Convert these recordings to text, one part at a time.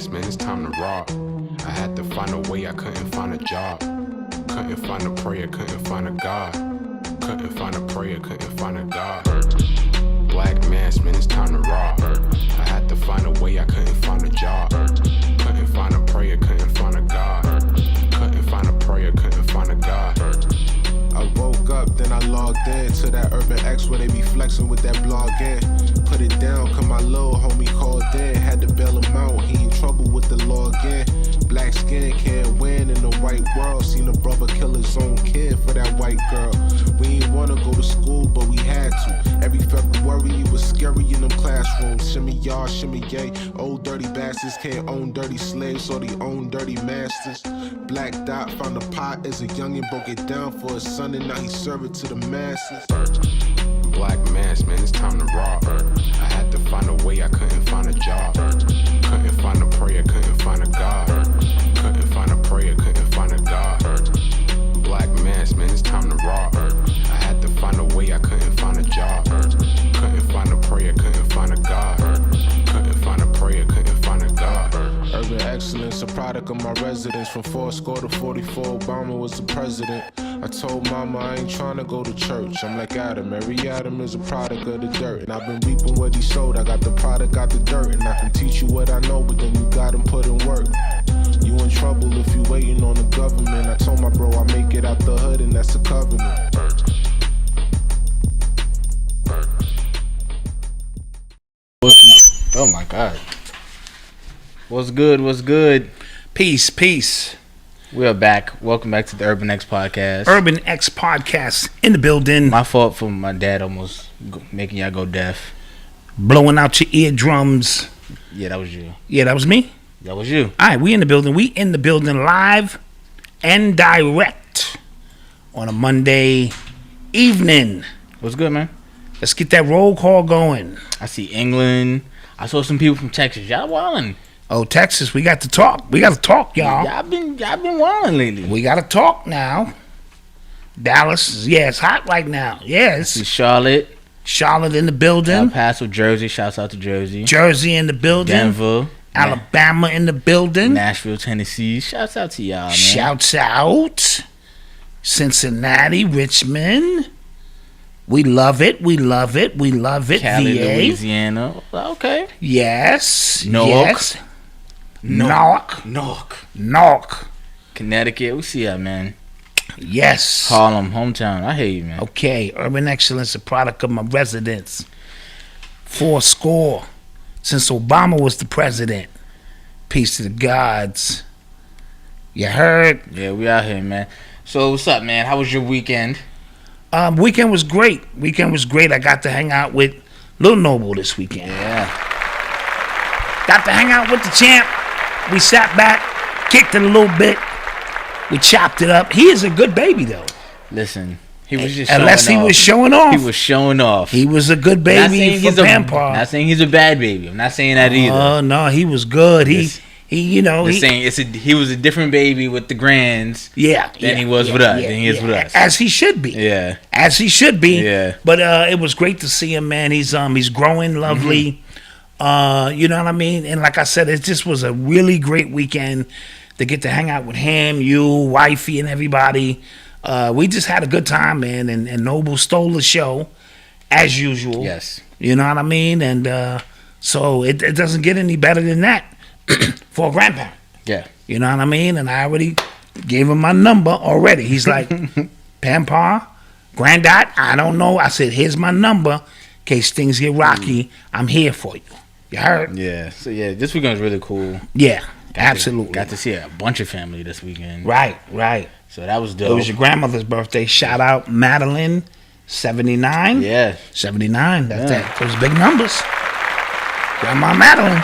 mask, man, it's time to rob. I had to find a way, I couldn't find a job. Couldn't find a prayer, couldn't find a God. Couldn't find a prayer, couldn't find a God. Black mask, man, it's time to rob. I had to find a way, I couldn't find a job. Couldn't find a prayer, couldn't find a God. Couldn't find a prayer, couldn't find a God. I woke up, then I logged in to that Urban X where they be flexing with that blog in. Put it down, cause my little homie called in. Had to bail him out, he in trouble with the law again. Black skin can't win in the white world. Seen a brother kill his own kid for that white girl. We ain't wanna go to school, but we had to. Every February it was scary in them classrooms. Shimmy y'all, shimmy yay. Old dirty bastards can't own dirty slaves, so they own dirty masters. Black Dot found a pot as a youngin', broke it down for his son, and now he serve it to the masses. Black mask, man, it's time to rob. I had to find a way, I couldn't find a job. Couldn't find a prayer, couldn't find a God. Couldn't find a prayer, couldn't find a God. Black mask, man, it's time to rob. I had to find a way, I couldn't find a job. Couldn't find a prayer, couldn't find a God. Couldn't find a prayer, couldn't find a God. Urban Xcellence, a product of my residence. From 4 to 44, Obama was the president. I told mama I ain't trying to go to church. I'm like Adam, every Adam is a product of the dirt. And I've been reaping what he sowed. I got the product, got the dirt. And I can teach you what I know, but then you gotta put in work. You in trouble if you waiting on the government. I told my bro I make it out the hood, and that's a covenant. Oh my God. What's good? What's good? Peace, peace. We are back. Welcome back to the Urban X podcast. Urban X podcast in the building. My fault for my dad almost making y'all go deaf. Blowing out your eardrums. Yeah, that was you. Yeah, that was me. That was you. All right, we in the building. We in the building live and direct on a Monday evening. What's good, man? Let's get that roll call going. I see England. I saw some people from Texas. Y'all wildin'. Oh, Texas, we got to talk. We got to talk, y'all. Y'all been wildin' lately. We got to talk now. Dallas, yeah, it's hot right now. Yeah, I see Charlotte. Charlotte in the building. El Paso, Jersey. Shouts out to Jersey. Jersey in the building. Denver. Alabama in the building. Nashville, Tennessee. Shouts out to y'all, man. Shouts out. Cincinnati, Richmond. We love it. We love it. We love it. Cali, VA. Louisiana. Okay. Yes. Newark. Yes. Newark. Connecticut. We see y'all, man. Yes. Harlem, hometown. I hear you, man. Okay. Urban Excellence, a product of my residence. 40 since Obama was the president. Peace to the gods. You heard? Yeah, we out here, man. So what's up, man? How was your weekend? Weekend was great. I got to hang out with Lil Noble this weekend. Yeah. Got to hang out with the champ. We sat back, kicked it a little bit. We chopped it up. He is a good baby, though. Listen, he was just unless he was showing off. He was showing off. He was a good baby for Grandpa. Not saying he's a bad baby. I'm not saying that either. Oh no, he was good. He was a different baby with the grands. Than he was with us. Than he is with us. As he should be. Yeah. As he should be. Yeah. But it was great to see him, man. He's growing lovely. Mm-hmm. You know what I mean? And like I said, it just was a really great weekend to get to hang out with him, you, wifey, and everybody. We just had a good time, man. And Noble stole the show as usual. Yes. You know what I mean? And so it doesn't get any better than that. For a grandparent. Yeah. You know what I mean? And I already gave him my number already. He's like, Grandpa, Granddad, I don't know. I said, here's my number. In case things get rocky, I'm here for you. You heard? Yeah. So, yeah, this weekend was really cool. Yeah, absolutely. Got to see a bunch of family this weekend. Right. So that was dope. It was your grandmother's birthday. Shout out Madeline, 79. Yeah. 79. That's those big numbers. Grandma Madeline.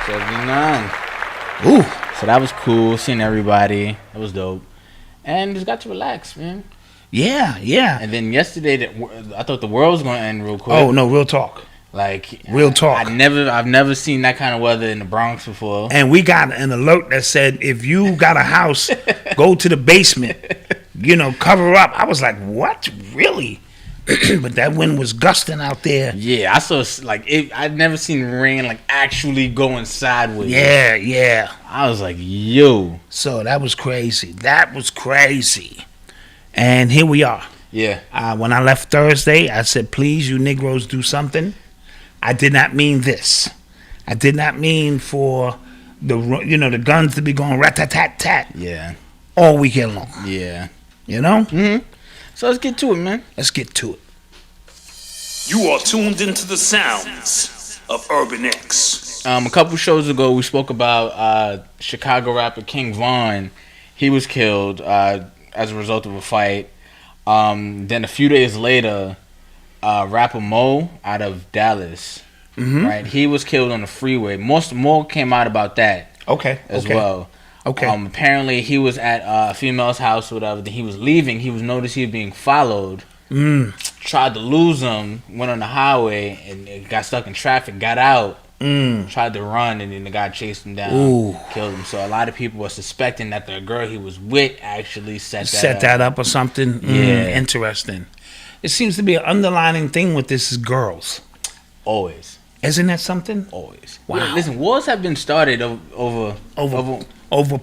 79. Ooh. So that was cool, seeing everybody. That was dope. And just got to relax, man. Yeah. And then yesterday, I thought the world was going to end real quick. Oh, no, real talk. Like, real talk. I've never seen that kind of weather in the Bronx before. And we got an alert that said, if you got a house, go to the basement, cover up. I was like, what? Really? but that wind was gusting out there. Yeah, I saw like it. I'd never seen rain like actually going sideways. Yeah. I was like, yo. So that was crazy. And here we are. Yeah. When I left Thursday, I said, please, you Negroes, do something. I did not mean this. I did not mean for the guns to be going rat-tat-tat-tat. Yeah. All weekend long. Yeah. You know? Mm-hmm. So let's get to it, man. Let's get to it. You are tuned into the sounds of Urban X. A couple shows ago, we spoke about Chicago rapper King Von. He was killed as a result of a fight. Then a few days later, rapper Mo out of Dallas, right? He was killed on the freeway. More came out about that. As well. Okay. Apparently, he was at a female's house or whatever. Then he was leaving. He was noticed he was being followed. Tried to lose him. Went on the highway and got stuck in traffic. Got out. Tried to run, and then the guy chased him down. Killed him. So a lot of people were suspecting that the girl he was with actually set that up or something. Yeah. Interesting. It seems to be an underlining thing with this is girls. Always. Isn't that something? Always. Wow. Yeah, listen, wars have been started over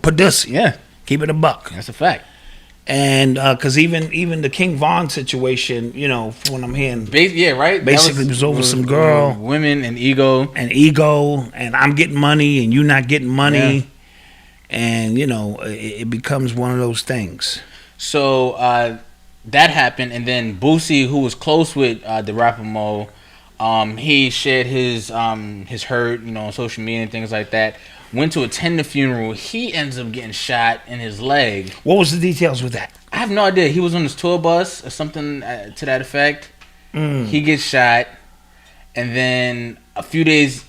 pussy. Yeah. Keep it a buck. That's a fact. And because even the King Von situation, from what I'm hearing, right. Basically, was over some girl, women, and ego, and I'm getting money, and you not getting money, and it becomes one of those things. So that happened, and then Boosie, who was close with the rapper Mo, he shared his hurt, on social media and things like that. Went to attend the funeral. He ends up getting shot in his leg. What was the details with that? I have no idea. He was on his tour bus or something to that effect. He gets shot, and then a few days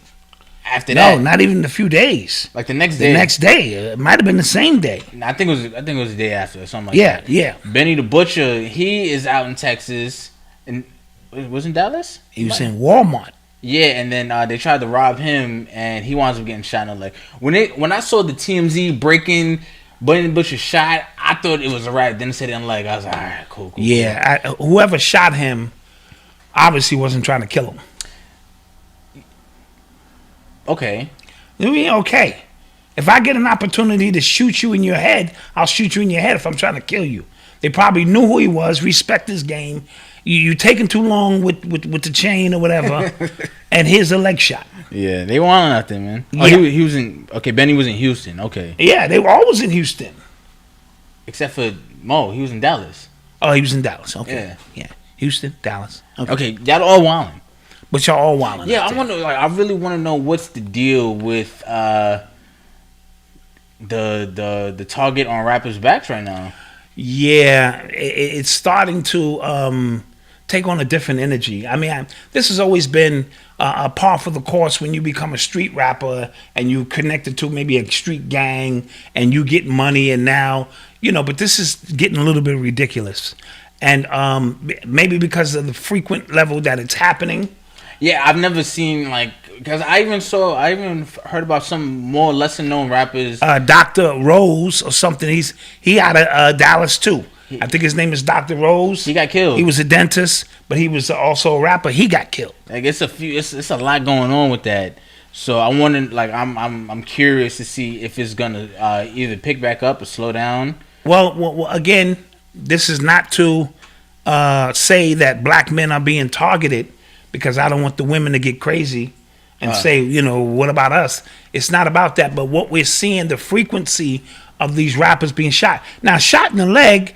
after that. No, not even a few days. Like the next day. It might have been the same day. I think it was the day after or something like that. Yeah. Benny the Butcher, he is out in Texas, and was in Dallas. He was in Walmart. Yeah, and then they tried to rob him, and he winds up getting shot in the leg. When I saw the TMZ breaking Benny the Butcher shot, I thought it was a wrap. Then it said in the leg. I was like, all right, cool. Yeah, whoever shot him obviously wasn't trying to kill him. Okay. Okay. If I get an opportunity to shoot you in your head, I'll shoot you in your head if I'm trying to kill you. They probably knew who he was, respect his game. You taking too long with the chain or whatever, and here's a leg shot. Yeah, they want nothing, man. Oh, yeah. he was in. Okay, Benny was in Houston. Okay. Yeah, they were always in Houston. Except for Mo, he was in Dallas. Oh, he was in Dallas. Okay. Yeah. Houston, Dallas. Okay, y'all all wilding. But y'all all wilding. Yeah, I wonder. I really want to know what's the deal with the target on rappers' backs right now. Yeah, it's starting to take on a different energy. I mean, this has always been a par for the course when you become a street rapper and you connected to maybe a street gang and you get money, and now, but this is getting a little bit ridiculous. And maybe because of the frequent level that it's happening. Yeah, I've never seen because I even heard about some more lesser known rappers. Dr. Rose or something. He out of Dallas too. I think his name is Dr. Rose. He got killed. He was a dentist, but he was also a rapper. He got killed. It's a lot going on with that. So I want to I'm curious to see if it's gonna either pick back up or slow down. Well, again, this is not to say that black men are being targeted, because I don't want the women to get crazy and say, what about us? It's not about that, but what we're seeing, the frequency of these rappers being shot. Now, shot in the leg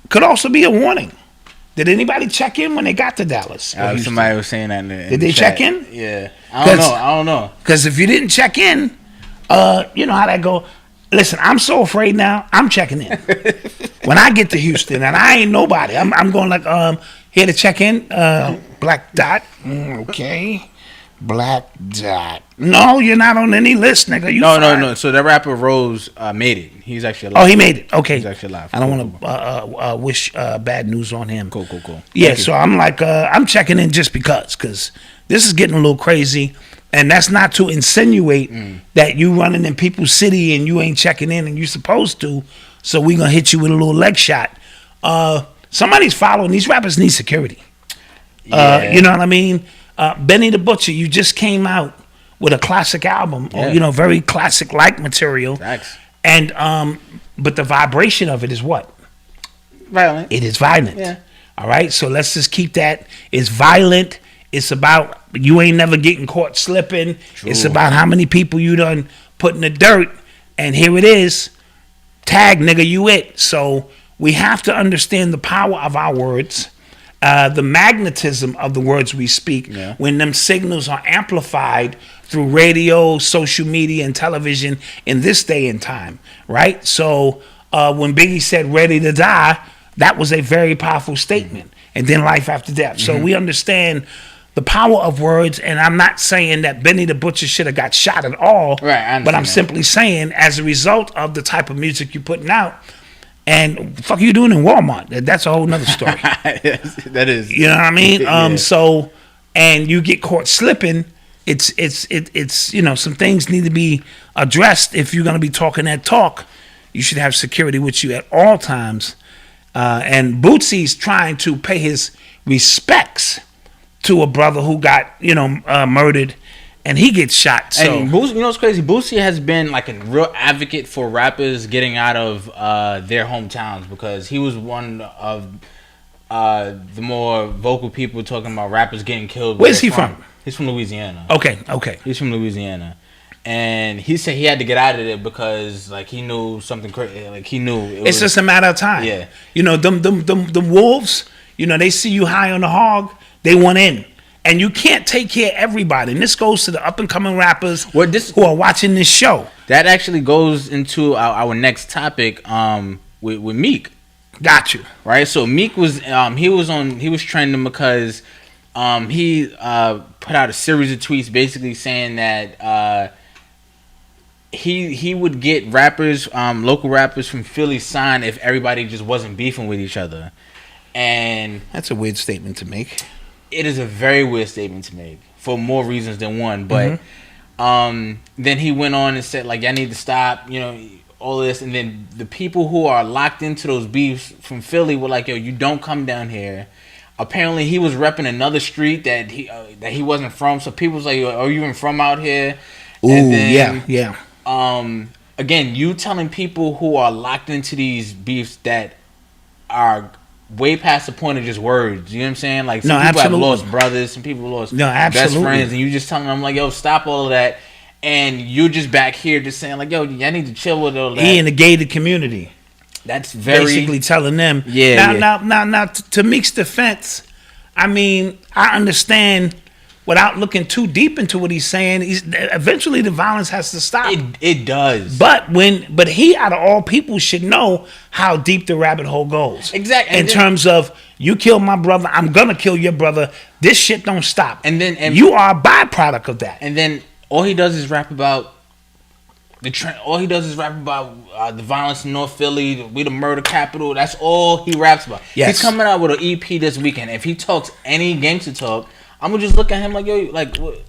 could also be a warning. Did anybody check in when they got to Dallas? Somebody was saying that. Did they check in? Yeah. I don't know. Because if you didn't check in, you know how that go. Listen, I'm so afraid now. I'm checking in. When I get to Houston, and I ain't nobody, I'm going here to check in. Black Dot. Okay. Black Dot. No, you're not on any list, nigga. No. So that rapper Rose made it. He's actually alive. Oh, he made it. Okay. He's actually alive. I don't want to wish bad news on him. Cool. Yeah, so I'm I'm checking in just because this is getting a little crazy. And that's not to insinuate that you running in people's city and you ain't checking in and you supposed to. So we going to hit you with a little leg shot. Somebody's following. These rappers need security. You know what I mean? Benny the Butcher, you just came out with a classic album, or very classic like material. Facts. And but the vibration of it is what? Violent. It is violent. Yeah. All right, so let's just keep that. It's violent. It's about you ain't never getting caught slipping. True. It's about how many people you done put in the dirt, and here it is. Tag, nigga, you it. So we have to understand the power of our words, the magnetism of the words we speak. Yeah. When them signals are amplified through radio, social media, and television in this day and time, right? So when Biggie said "ready to die," that was a very powerful statement. And then life after death. So we understand the power of words, and I'm not saying that Benny the Butcher should have got shot at all. Right, I understand but I'm that. simply saying, as a result of the type of music you're putting out, and the fuck you doing in Walmart? That's a whole nother story. That is. You know what I mean? Yeah. So, and you get caught slipping. It's some things need to be addressed. If you're gonna be talking that talk, you should have security with you at all times. And Bootsy's trying to pay his respects to a brother who got murdered, and he gets shot. So And Boosie, you know what's crazy? Boosie has been like a real advocate for rappers getting out of their hometowns, because he was one of the more vocal people talking about rappers getting killed. where Where's they're he from? He's from Louisiana. Okay. He's from Louisiana. And he said he had to get out of there because like he knew something crazy. Like he knew It's just a matter of time. Yeah. Them wolves, they see you high on the hog, they want in. And you can't take care of everybody. And this goes to the up and coming rappers who are watching this show. That actually goes into our next topic with Meek. Got you. Right? So Meek was he was trending because he put out a series of tweets basically saying that he would get rappers, local rappers from Philly signed if everybody just wasn't beefing with each other. And That's a weird statement to make. it is a very weird statement to make for more reasons than one. But then he went on and said, like, y'all need to stop, all this. And then the people who are locked into those beefs from Philly were like, yo, you don't come down here. Apparently he was repping another street that he wasn't from. So people was like, yo, are you even from out here? Ooh, And then, yeah. Again, you telling people who are locked into these beefs that are way past the point of just words. You know what I'm saying? Like some people absolutely. have lost brothers, some people lost best absolutely. friends, and you just telling them like, yo, stop all of that. And you're just back here just saying like, yo, I need to chill with all that. He in the gated community. That's very Basically telling them. Yeah. Now, to Meek's defense, I mean, I understand without looking too deep into what he's saying. Eventually the violence has to stop. It does. But he, out of all people, should know how deep the rabbit hole goes. Exactly. In terms of, you kill my brother, I'm gonna kill your brother. This shit don't stop. And you are a byproduct of that. And then all he does is rap about the violence in North Philly. We the murder capital. That's all he raps about. Yes. He's coming out with an EP this weekend. If he talks any gangster talk, I'm gonna just look at him like, yo, like what?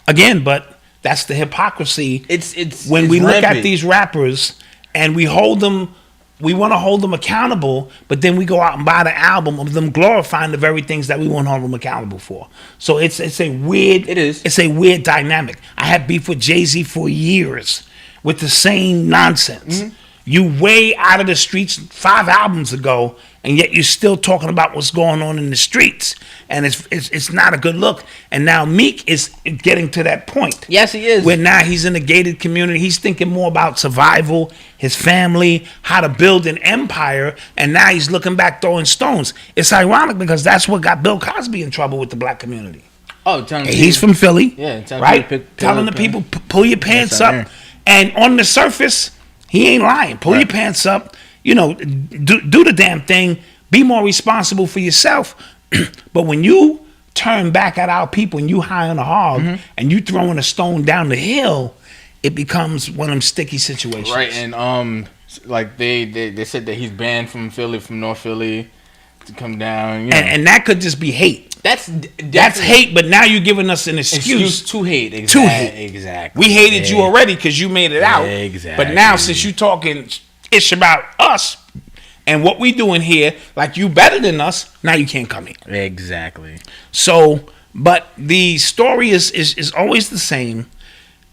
Again, but that's the hypocrisy. It's when we look rampant. at these rappers and we hold them, we want to hold them accountable, but then we go out and buy the album of them glorifying the very things that we want to hold them accountable for. So it's a weird. It is. It's a weird dynamic. I had beef with Jay-Z for years with the same nonsense. Mm-hmm. You way out of the streets 5 albums ago, and yet you're still talking about what's going on in the streets, and it's not a good look. And now Meek is getting to that point. Yes, he is. Where now he's in a gated community. He's thinking more about survival, his family, how to build an empire, and now he's looking back throwing stones. It's ironic because that's what got Bill Cosby in trouble with the black community. Oh, telling And he's from Philly, Yeah, right? people Telling the people, pull your pants up. And on the surface, he ain't lying. Pull your pants up. Do the damn thing. Be more responsible for yourself. But when you turn back at our people and you high on a hog and you throwing a stone down the hill, it becomes one of them sticky situations. Right, and like they said that he's banned from Philly, from North Philly, to come down. And that could just be hate. That's hate, but now you're giving us an excuse to hate. To hate. Exactly. We hated you already because you made it out. Exactly. But now, since you talking ish about us, And what we doing here, like you better than us, now you can't come here. Exactly. So, but the story is always the same.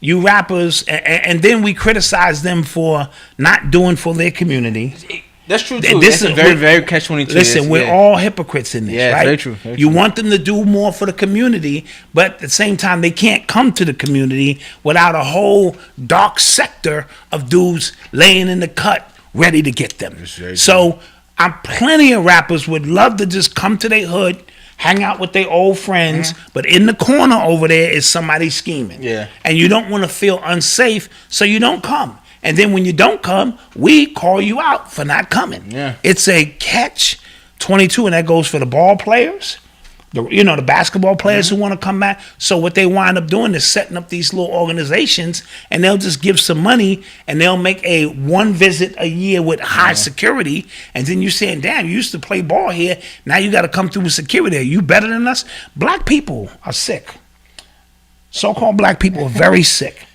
You rappers, and then we criticize them for not doing for their community. That's true too. This is very, very catch-22. Listen, we're all hypocrites in this, right? Very true. Very you true. want them to do more for the community, but at the same time, they can't come to the community without a whole dark sector of dudes laying in the cut, ready to get them. So, plenty of rappers would love to just come to their hood, hang out with their old friends, but in the corner over there is somebody scheming. Yeah. And you don't want to feel unsafe, so you don't come. And then when you don't come, we call you out for not coming. Yeah. It's a catch-22, and that goes for the ball players, the basketball players who want to come back. So what they wind up doing is setting up these little organizations, and they'll just give some money, and they'll make a one visit a year with high security. And then you're saying, damn, you used to play ball here. Now you got to come through with security. Are you better than us? Black people are sick. So-called black people are very sick.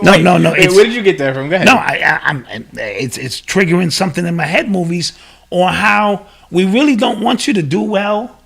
No. Wait, where did you get that from? Go ahead. No, it's triggering something in my head. Movies on how we really don't want you to do well,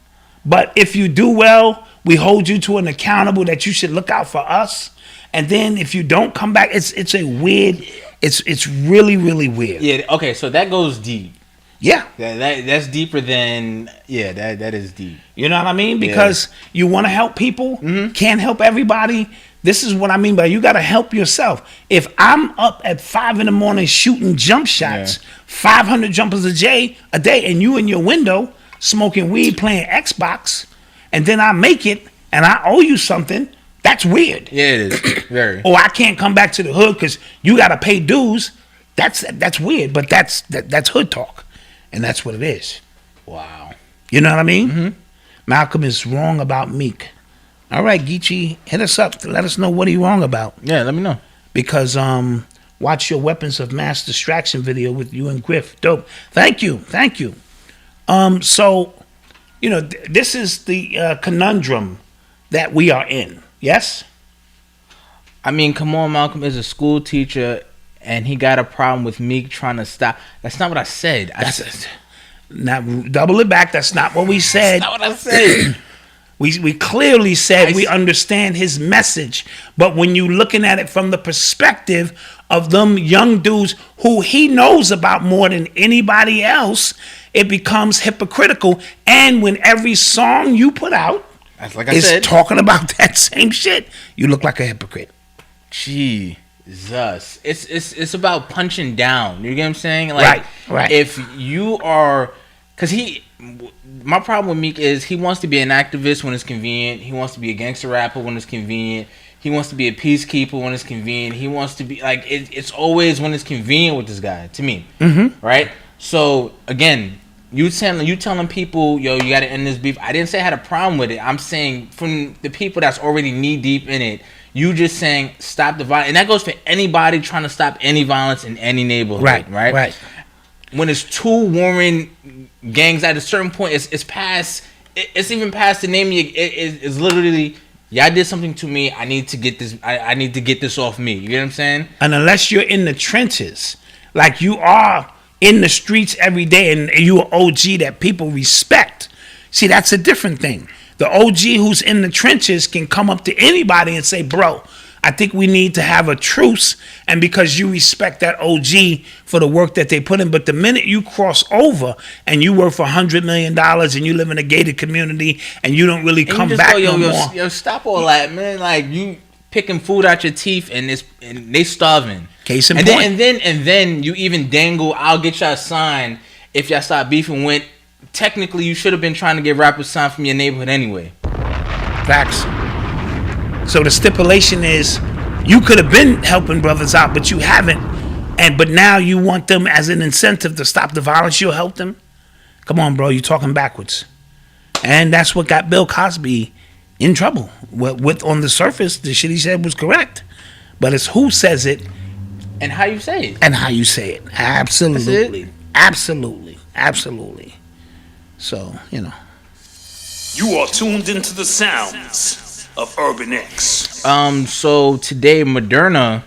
but if you do well, we hold you to an accountable that you should look out for us. And then if you don't come back, it's a weird. It's really, really weird. Yeah. Okay. So that goes deep. Yeah. That's deeper than that is deep. You know what I mean? Because you want to help people, can't help everybody. This is what I mean by you got to help yourself. If I'm up at 5 a.m. shooting jump shots, 500 jumpers a day, and you in your window smoking weed, playing Xbox, and then I make it and I owe you something, that's weird. Yeah, it is. Very. Or I can't come back to the hood because you got to pay dues. That's weird, but that's hood talk, and that's what it is. Wow. You know what I mean? Malcolm is wrong about Meek. All right, Geechee, hit us up to let us know what he wrong about. Yeah, let me know. Because watch your Weapons of Mass Distraction video with you and Griff. Dope. Thank you. So, this is the conundrum that we are in. Yes? I mean, come on, Malcolm is a school teacher, and he got a problem with Meek trying to stop. That's not what I said. Now, double it back. That's not what we said. That's not what I said. We clearly said we understand his message, but when you looking at it from the perspective of them young dudes who he knows about more than anybody else, it becomes hypocritical. And when every song you put out is talking about that same shit, you look like a hypocrite. Jesus, it's about punching down. You get what I'm saying? Like, right. If you are, because my problem with Meek is he wants to be an activist when it's convenient. He wants to be a gangster rapper when it's convenient. He wants to be a peacekeeper when it's convenient. He wants to be like it's always when it's convenient with this guy to me, right? So again, you telling people, yo, you got to end this beef. I didn't say I had a problem with it. I'm saying from the people that's already knee deep in it, you just saying stop the violence, and that goes for anybody trying to stop any violence in any neighborhood, right? When it's two warring gangs at a certain point, it's past. It's even past the name. It's literally, y'all did something to me. I need to get this. I need to get this off me. You get what I'm saying? And unless you're in the trenches, like you are in the streets every day, and you are OG that people respect. See, that's a different thing. The OG who's in the trenches can come up to anybody and say, "Bro, I think we need to have a truce," and because you respect that OG for the work that they put in. But the minute you cross over and you work for $100 million and you live in a gated community and you don't really come back no more. Yo, stop all that, man. Like, you picking food out your teeth and they starving. Case in point. And then you even dangle, I'll get y'all a sign if y'all start beefing with. Technically, you should have been trying to get rappers signed from your neighborhood anyway. Facts. So the stipulation is you could have been helping brothers out, but you haven't. But now you want them as an incentive to stop the violence. You'll help them. Come on, bro. You're talking backwards. And that's what got Bill Cosby in trouble. With on the surface, the shit he said was correct. But it's who says it. And how you say it. Absolutely. That's it. Absolutely. So, You are tuned into the sounds of Urban X. So today Moderna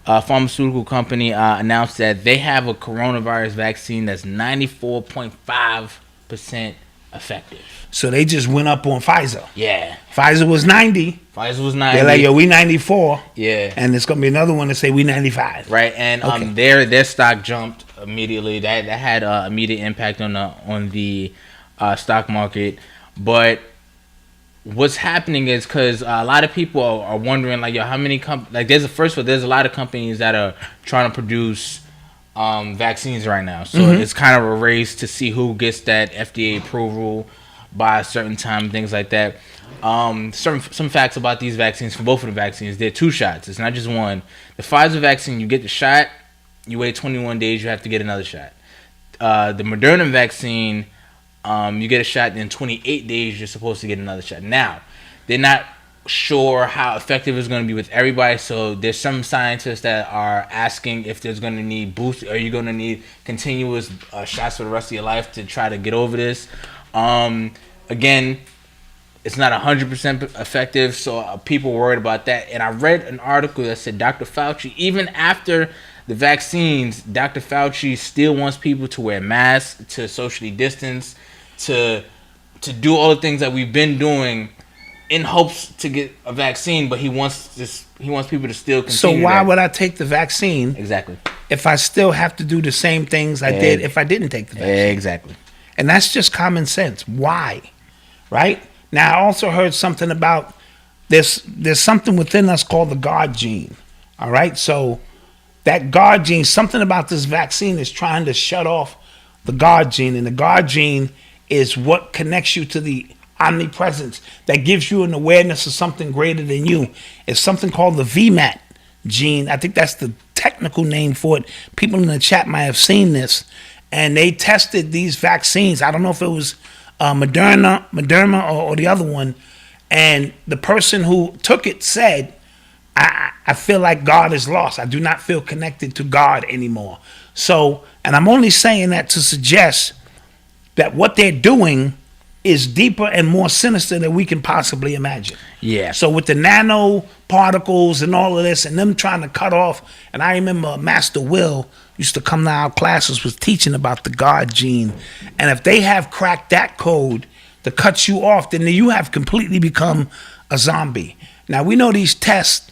pharmaceutical company, announced that they have a coronavirus vaccine that's 94.5% effective. So they just went up on Pfizer. Yeah. Pfizer was 90. Pfizer was 90. They're like, yo, we 94. Yeah. And there's gonna be another one that say we 95. Right, and their stock jumped immediately. That had immediate impact on the stock market. But what's happening is because a lot of people are wondering, like, yo, how many there's a lot of companies that are trying to produce vaccines right now. So it's kind of a race to see who gets that FDA approval by a certain time, things like that. Some facts about these vaccines. For both of the vaccines, they're 2 shots. It's not just one. The Pfizer vaccine, you get the shot, you wait 21 days, you have to get another shot. The Moderna vaccine, you get a shot, then 28 days you're supposed to get another shot. Now, they're not sure how effective it's going to be with everybody, so there's some scientists that are asking if there's going to need boost. Are you going to need continuous shots for the rest of your life to try to get over this? Again, it's not 100% effective, so people worried about that. And I read an article that said Dr. Fauci, even after the vaccines, Dr. Fauci still wants people to wear masks, to socially distance, to do all the things that we've been doing in hopes to get a vaccine, but he wants people to still continue. So why would I take the vaccine? Exactly. If I still have to do the same things I did if I didn't take the vaccine. Exactly. And that's just common sense. Why? Right? Now, I also heard something about there's something within us called the God gene. All right? So that God gene, something about this vaccine is trying to shut off the God gene. And the God gene is what connects you to the omnipresence, that gives you an awareness of something greater than you. It's something called the VMAT gene. I think that's the technical name for it. People in the chat might have seen this. And they tested these vaccines. I don't know if it was Moderna or the other one. And the person who took it said, I feel like God is lost. I do not feel connected to God anymore. So, and I'm only saying that to suggest that what they're doing is deeper and more sinister than we can possibly imagine. Yeah. So with the nanoparticles and all of this and them trying to cut off, and I remember Master Will used to come to our classes, was teaching about the God gene. And if they have cracked that code to cut you off, then you have completely become a zombie. Now, we know these tests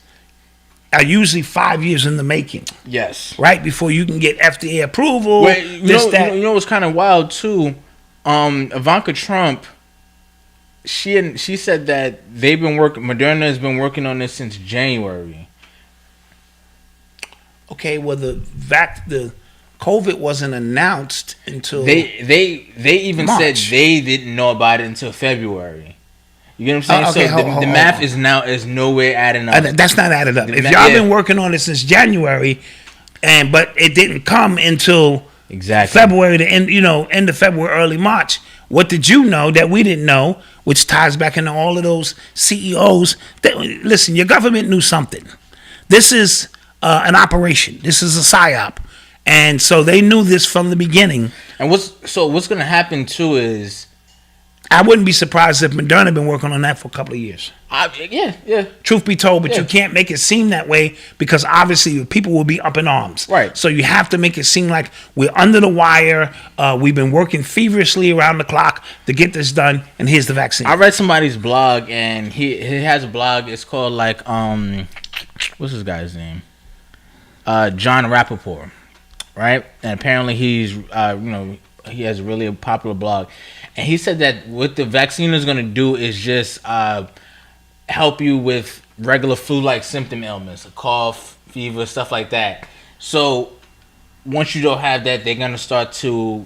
are usually 5 years in the making. Yes. Right? Before you can get FDA approval. You know what's kind of wild, too? Ivanka Trump, she said that Moderna has been working on this since January. Okay, well the COVID wasn't announced until they even March. Said they didn't know about it until February. You get what I'm saying? So the math is nowhere adding up. That's not added up. If y'all been working on it since January, but it didn't come until February, the end of February, early March. What did you know that we didn't know? Which ties back into all of those CEOs. Listen, your government knew something. This is an operation. This is a psyop, and so they knew this from the beginning. And what's going to happen too is, I wouldn't be surprised if Moderna been working on that for a couple of years. Yeah. Truth be told, but you can't make it seem that way because obviously people will be up in arms. Right. So you have to make it seem like we're under the wire. We've been working feverishly around the clock to get this done, and here's the vaccine. I read somebody's blog, and he has a blog. It's called what's this guy's name? John Rappaport, right? And apparently he's he has a really popular blog. And he said that what the vaccine is going to do is just help you with regular flu-like symptom ailments, a cough, fever, stuff like that. So once you don't have that, they're going to start to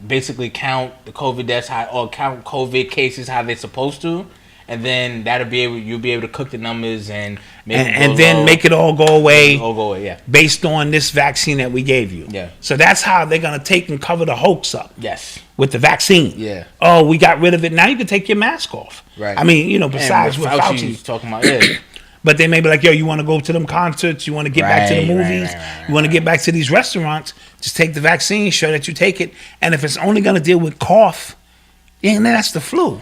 basically count the COVID deaths or count COVID cases how they're supposed to. And then you'll be able to cook the numbers and make it all go away. Yeah. Based on this vaccine that we gave you. Yeah. So that's how they're gonna take and cover the hoax up. Yes. With the vaccine. Yeah. Oh, we got rid of it. Now you can take your mask off. Right. I mean, besides what Fauci's talking about, yeah. But they may be like, yo, you want to go to them concerts? You want to get back to the movies? You want to get back to these restaurants? Just take the vaccine. Show that you take it. And if it's only gonna deal with cough, then that's the flu.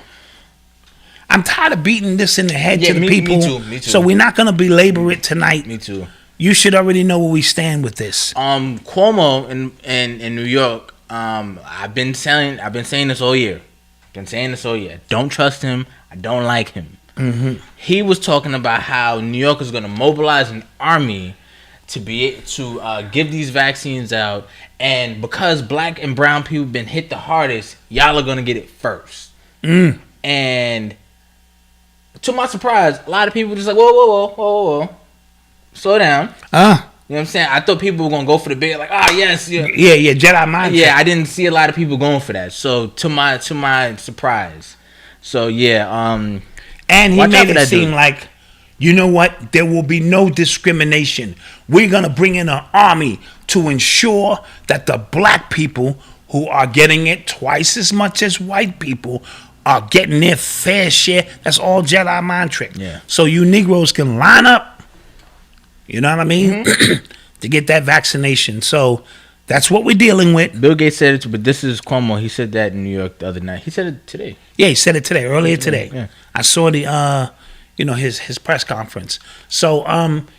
I'm tired of beating this in the head to the people. Me too. So we're not going to belabor it tonight. Me too. you should already know where we stand with this. Cuomo in New York. I've been saying this all year. Don't trust him. I don't like him. Mm-hmm. He was talking about how New York is going to mobilize an army to give these vaccines out, and because black and brown people been hit the hardest, y'all are going to get it first. And to my surprise, a lot of people just like, whoa, slow down. You know what I'm saying? I thought people were gonna go for the big, like, yes, yeah, Jedi mind. Yeah, I didn't see a lot of people going for that. So to my surprise, so yeah, and he made it seem like, you know what? There will be no discrimination. We're gonna bring in an army to ensure that the black people who are getting it twice as much as white people are getting their fair share. That's all Jedi mind trick. Yeah. So you Negroes can line up, you know what I mean, to get that vaccination. So that's what we're dealing with. Bill Gates said it, but this is Cuomo. He said that in New York the other night. He said it today. Yeah, he said it today, earlier today. Yeah. I saw the, his press conference. So,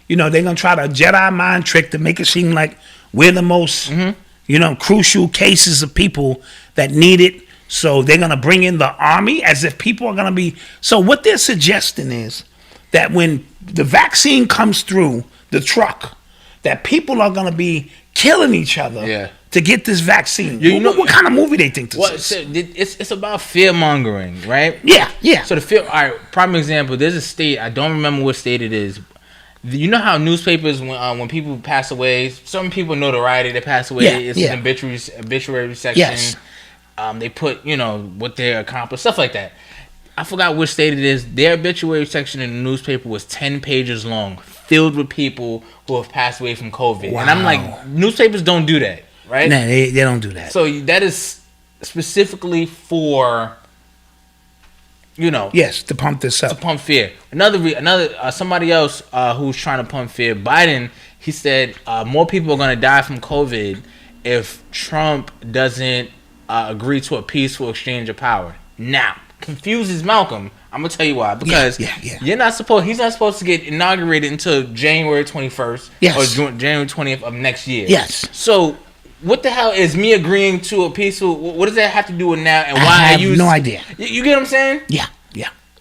they're going to try to Jedi mind trick to make it seem like we're the most, crucial cases of people that need it. So they're going to bring in the army as if people are going to be. So what they're suggesting is that when the vaccine comes through the truck, that people are going to be killing each other to get this vaccine. What kind of movie they think this is? It's about fear mongering, right? Yeah. So all right, prime example, there's a state, I don't remember what state it is. You know how newspapers, when people pass away, some people notoriety, they pass away, it's an obituary section. Yes. They put, what they accomplished, stuff like that. I forgot which state it is. Their obituary section in the newspaper was 10 pages long, filled with people who have passed away from COVID. Wow. And I'm like, newspapers don't do that, right? Nah, they don't do that. So that is specifically for, yes, to pump this up. to pump fear. Somebody else who's trying to pump fear, Biden, he said more people are going to die from COVID if Trump doesn't agree to a peaceful exchange of power. Now, confuses Malcolm. I'm gonna tell you why. Because he's not supposed to get inaugurated until January 21st or January 20th of next year. Yes. So what the hell is me agreeing to a peaceful? What does that have to do with now? And why I have no idea. You get what I'm saying? Yeah.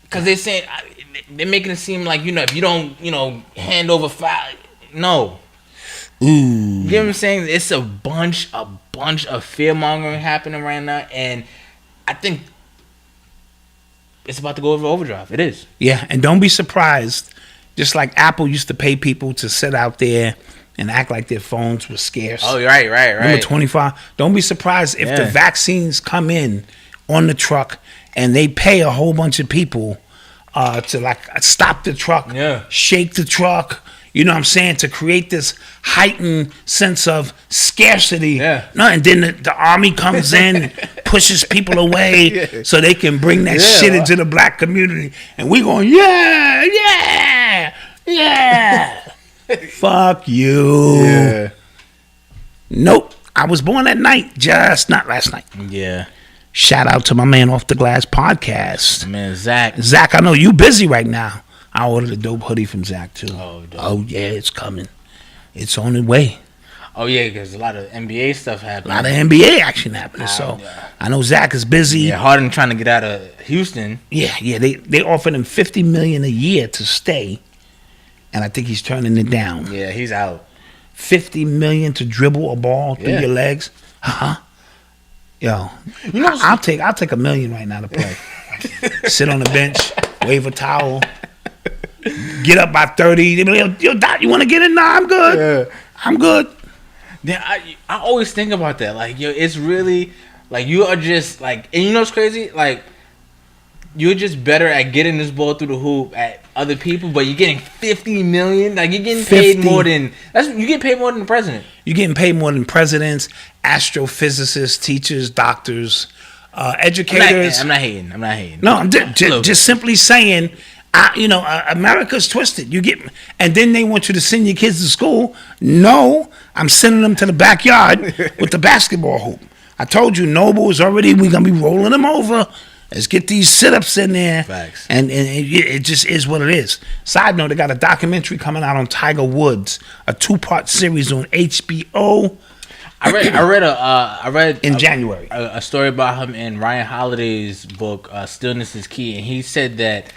Because they're making it seem like if you don't hand over file, no. Ooh. You get what I'm saying? It's a bunch of fear mongering happening right now, and I think it's about to go over overdrive. It is. Yeah, and don't be surprised. Just like Apple used to pay people to sit out there and act like their phones were scarce. Oh, right. Number 25. Don't be surprised if the vaccines come in on the truck and they pay a whole bunch of people to stop the truck, shake the truck. You know what I'm saying? To create this heightened sense of scarcity. Yeah. No, and then the army comes in and pushes people away so they can bring that shit into the black community. And we going, yeah. Fuck you. Yeah. Nope. I was born at night, just not last night. Yeah. Shout out to my man Off the Glass podcast. My man, Zach. Zach, I know you busy right now. I ordered a dope hoodie from Zach too. Oh, dope. Oh yeah, it's coming. It's on the way. Oh yeah, because a lot of NBA stuff happening. A lot of NBA action happening. So I know Zach is busy. Yeah, Harden trying to get out of Houston. Yeah. They offered him $50 million a year to stay, and I think he's turning it down. Yeah, he's out. $50 million to dribble a ball through your legs. Yo, I'll take $1 million right now to play. Sit on the bench, wave a towel, get up by 30. They be like, yo, Doc, you want to get in? Nah, I'm good. I'm good. Then I always think about that. Like, yo, it's really like you are just like, and you know what's crazy? Like, you're just better at getting this ball through the hoop at other people, but you're getting $50 million. Like, you're getting paid more than you get paid more than the president. You're getting paid more than presidents, astrophysicists, teachers, doctors, educators. I'm not hating. No, I'm just simply saying. America's twisted. And then they want you to send your kids to school. No, I'm sending them to the backyard with the basketball hoop. I told you, Noble is already. We're gonna be rolling them over. Let's get these sit-ups in there. Facts. And it just is what it is. Side note, they got a documentary coming out on Tiger Woods, a 2-part series on HBO. I read in January a story about him in Ryan Holiday's book, Stillness is Key, and he said that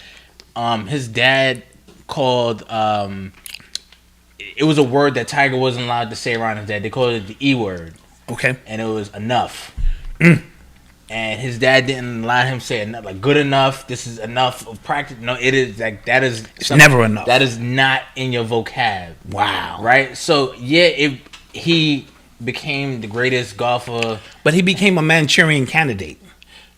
his dad called it was a word that Tiger wasn't allowed to say around his dad. They called it the E word. Okay. And it was enough. And his dad didn't allow him to say enough, like good enough. This is enough of practice. No, it is like that is never enough. That is not in your vocab. Wow. Right. So yeah, he became the greatest golfer. But he became a Manchurian candidate.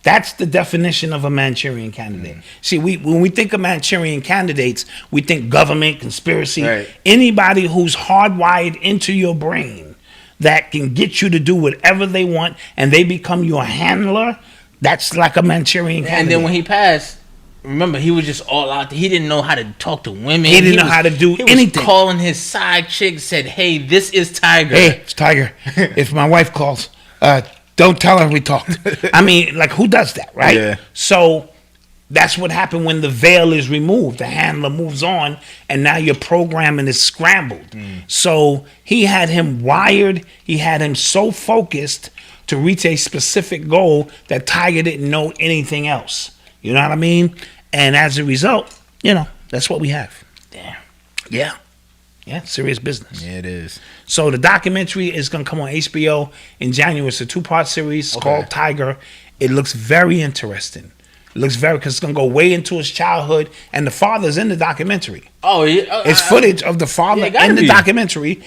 That's the definition of a Manchurian candidate. See, when we think of Manchurian candidates, we think government, conspiracy. Right. Anybody who's hardwired into your brain that can get you to do whatever they want and they become your handler, that's like a Manchurian candidate. And then when he passed, remember, he was just all out there. He didn't know how to talk to women. He didn't know how to do anything. He was calling his side chick, said, hey, this is Tiger. Hey, it's Tiger. If my wife calls, don't tell her we talked. I mean, like, who does that, right? Yeah. So that's what happened when the veil is removed. The handler moves on, and now your programming is scrambled. So he had him wired. He had him so focused to reach a specific goal that Tiger didn't know anything else. You know what I mean? And as a result, that's what we have. Damn. Yeah. Yeah, serious business. Yeah, it is. So the documentary is going to come on HBO in January. It's a 2-part series called Tiger. It looks very interesting. It looks because it's going to go way into his childhood, and the father's in the documentary. Oh, yeah. It's footage of the father in the documentary.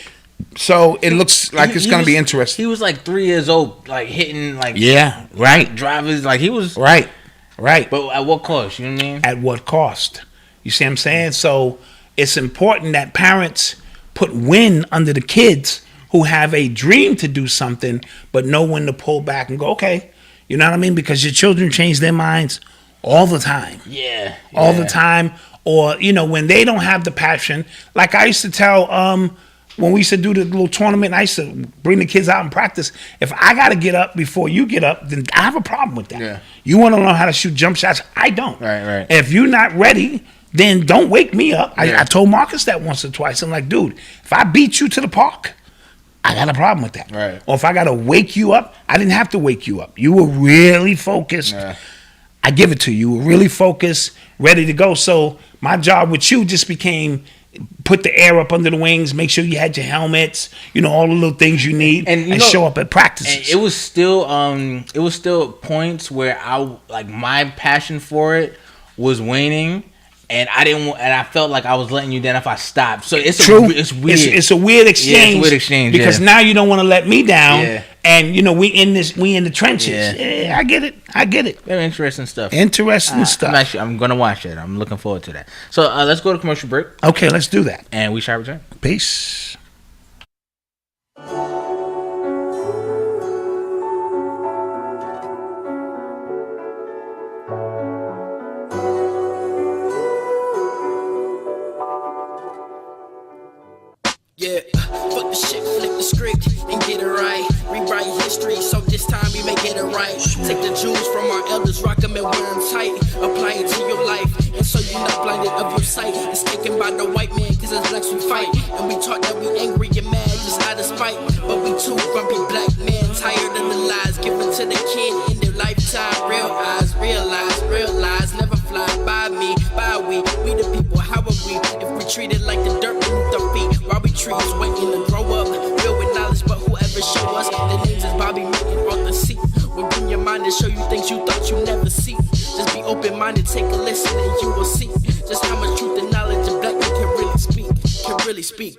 So it looks like it's going to be interesting. He was like 3 years old, like hitting like drivers. Like he was right. But at what cost? You know what I mean? At what cost? You see what I'm saying? So it's important that parents put win under the kids who have a dream to do something, but know when to pull back and go, okay, you know what I mean? Because your children change their minds all the time. Yeah. All the time. Or, when they don't have the passion. Like I used to tell, when we used to do the little tournament, I used to bring the kids out and practice. If I got to get up before you get up, then I have a problem with that. Yeah. You want to learn how to shoot jump shots? I don't. Right. If you're not ready, then don't wake me up. I told Marcus that once or twice. I'm like, dude, if I beat you to the park, I got a problem with that. Right. Or if I got to wake you up, I didn't have to wake you up. You were really focused. Yeah. I give it to you. You were really focused, ready to go. So my job with you just became put the air up under the wings, make sure you had your helmets, all the little things you need, and show up at practices. And it was still points where my passion for it was waning. And I felt like I was letting you down if I stopped. So it's true. It's weird. It's a weird exchange. Yeah, it's a weird exchange because now you don't want to let me down. Yeah. And we in the trenches. Yeah. I get it. Very interesting stuff. I'm gonna watch it. I'm looking forward to that. So let's go to commercial break. Okay, let's do that. And we shall return. Peace. Yeah, fuck the shit, flip the script and get it right. Rewrite history, so this time we may get it right. Take the jewels from our elders, rock them and wear them tight. Apply it to your life, and so you're not blinded of your sight. It's taken by the white man, cause as blacks we fight. And we taught that we angry and mad, just out of spite. But we too grumpy black men, tired of the lies given to the kid in their lifetime. Real eyes, realize, never fly by me, by we the people, how are we? If we treat it like the dirt beneath our feet, while we trees waiting to grow up, filled with knowledge, but whoever show us, the names is Bobby, Meek, and Arthur C. We'll bring your mind and show you things you thought you never see. Just be open-minded, take a listen, and you will see just how much truth and knowledge a black man can really speak.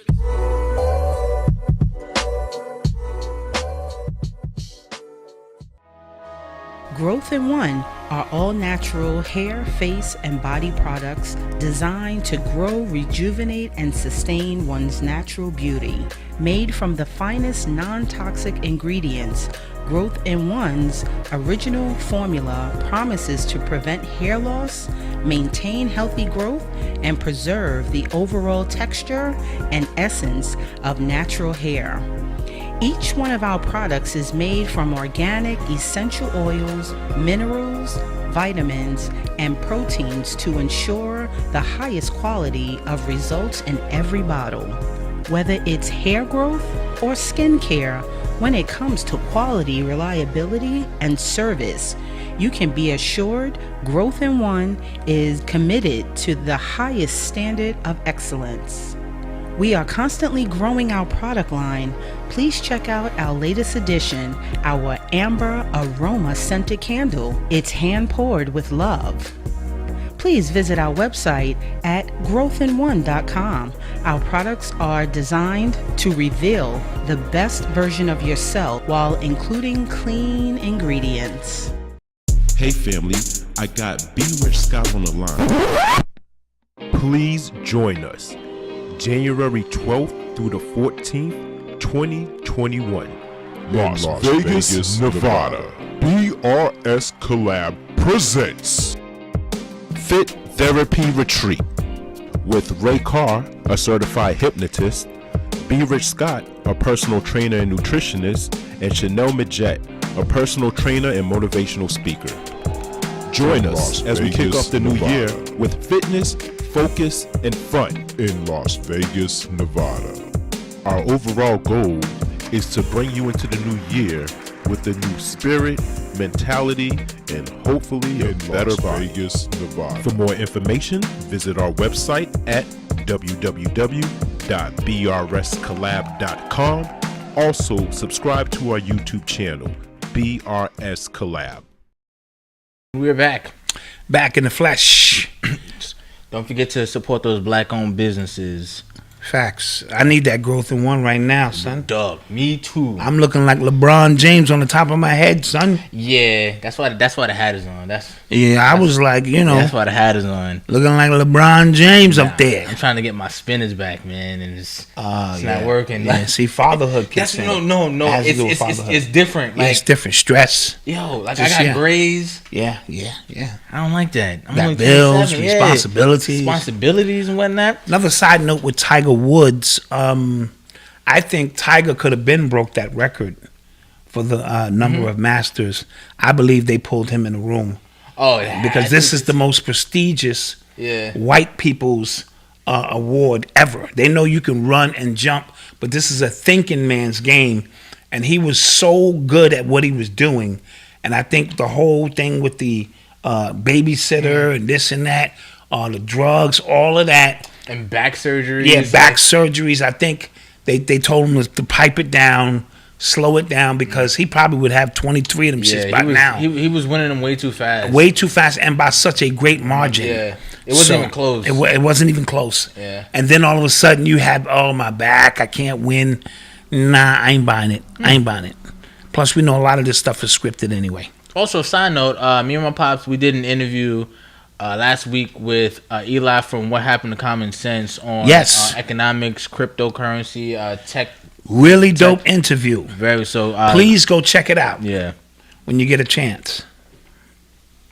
Growth in One are all-natural hair, face, and body products designed to grow, rejuvenate, and sustain one's natural beauty. Made from the finest non-toxic ingredients, Growth in One's original formula promises to prevent hair loss, maintain healthy growth, and preserve the overall texture and essence of natural hair. Each one of our products is made from organic essential oils, minerals, vitamins, and proteins to ensure the highest quality of results in every bottle. Whether it's hair growth or skin care, when it comes to quality, reliability, and service, you can be assured Growth in One is committed to the highest standard of excellence. We are constantly growing our product line. Please check out our latest addition, our Amber Aroma Scented Candle. It's hand poured with love. Please visit our website at growthin1.com. Our products are designed to reveal the best version of yourself while including clean ingredients. Hey family, I got B. Rich Scott on the line. Please join us January 12th through the 14th, 2021. Las Vegas, Nevada. BRS Collab presents Fit Therapy Retreat with Ray Carr, a certified hypnotist, B. Rich Scott, a personal trainer and nutritionist, and Chanel Midget, a personal trainer and motivational speaker. Join us as we kick off the new year with fitness, focus, and fun in Las Vegas, Nevada. Our overall goal is to bring you into the new year with a new spirit, mentality, and hopefully a better body. Vegas, Nevada. For more information, visit our website at www.brscollab.com. Also, subscribe to our YouTube channel, BRS Collab. We're back. Back in the flesh. Don't forget to support those black-owned businesses. Facts. I need that Growth in One right now, son. Dog, me too. I'm looking like LeBron James on the top of my head, son. Yeah, that's why the hat is on. I was like, that's why the hat is on. Looking like LeBron James up there. I'm trying to get my spinners back, man, and it's not working. Yeah, see, fatherhood kicks in. No. It's different. Like, it's different. Stress. Yo, like I got grays. Yeah. I don't like that. I'm got only bills, 27. responsibilities and whatnot. Another side note with Tiger Woods, I think Tiger could have been broke that record for the number of Masters. I believe they pulled him in the room. Oh, yeah. Because this is the most prestigious white people's award ever. They know you can run and jump, but this is a thinking man's game. And he was so good at what he was doing. And I think the whole thing with the babysitter and this and that, the drugs, all of that. And back surgeries. Yeah, back surgeries. I think they told him to pipe it down, slow it down, because he probably would have 23 of them shits by now. He was winning them way too fast. Way too fast, and by such a great margin. Yeah. It wasn't even close. It wasn't even close. Yeah. And then all of a sudden you have, my back, I can't win. Nah, I ain't buying it. Plus, we know a lot of this stuff is scripted anyway. Also, side note, me and my pops, we did an interview last week with Eli from What Happened to Common Sense on economics, cryptocurrency, tech. Really dope interview. Very so. Please go check it out. Yeah. When you get a chance.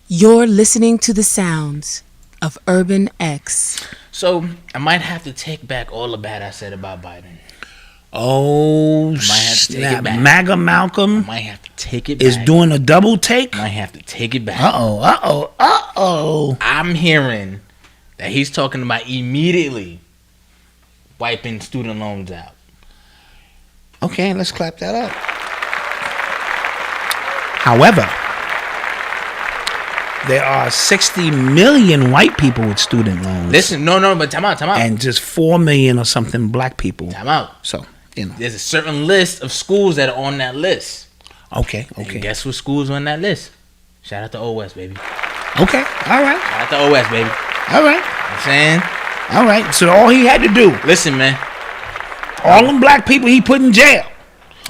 You're listening to the sounds of Urban X. So, I might have to take back all the bad I said about Biden. Oh, snap. MAGA Malcolm I might have to take it back. Is doing a double take? Might have to take it back. Uh-oh. I'm hearing that he's talking about immediately wiping student loans out. Okay, let's clap that up. However, there are 60 million white people with student loans. Listen, no, but time out. And just 4 million or something black people. Time out. So, there's a certain list of schools that are on that list. Okay. And guess what schools on that list? Shout out to OS, baby. Okay, all right. Shout out to OS, baby. All right. You know what I'm saying? All right, so all he had to do. Listen, man. All them black people he put in jail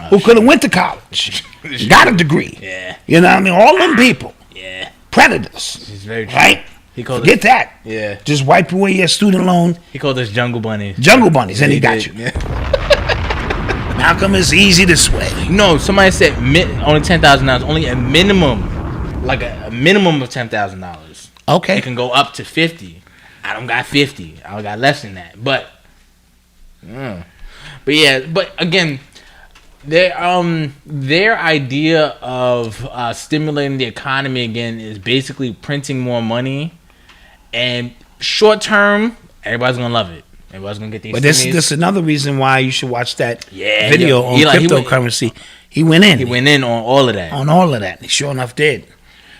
who could have went to college, got a degree. Yeah. You know what I mean? All them people. Yeah. Predators. It's very true. Right? Forget that. Yeah. Just wipe away your student loan. He called us jungle bunnies. Jungle bunnies, and he got you. Yeah. Malcolm is easy to sway. No, somebody said only $10,000. Only a minimum, like a minimum of $10,000. Okay. It can go up to 50. I don't got 50. I got less than that. But again, Their idea of stimulating the economy again is basically printing more money, and short term, everybody's gonna love it. Everybody's gonna get these. But this is another reason why you should watch that video on Eli, cryptocurrency. He went in. He went in on all of that. On all of that. He sure enough did.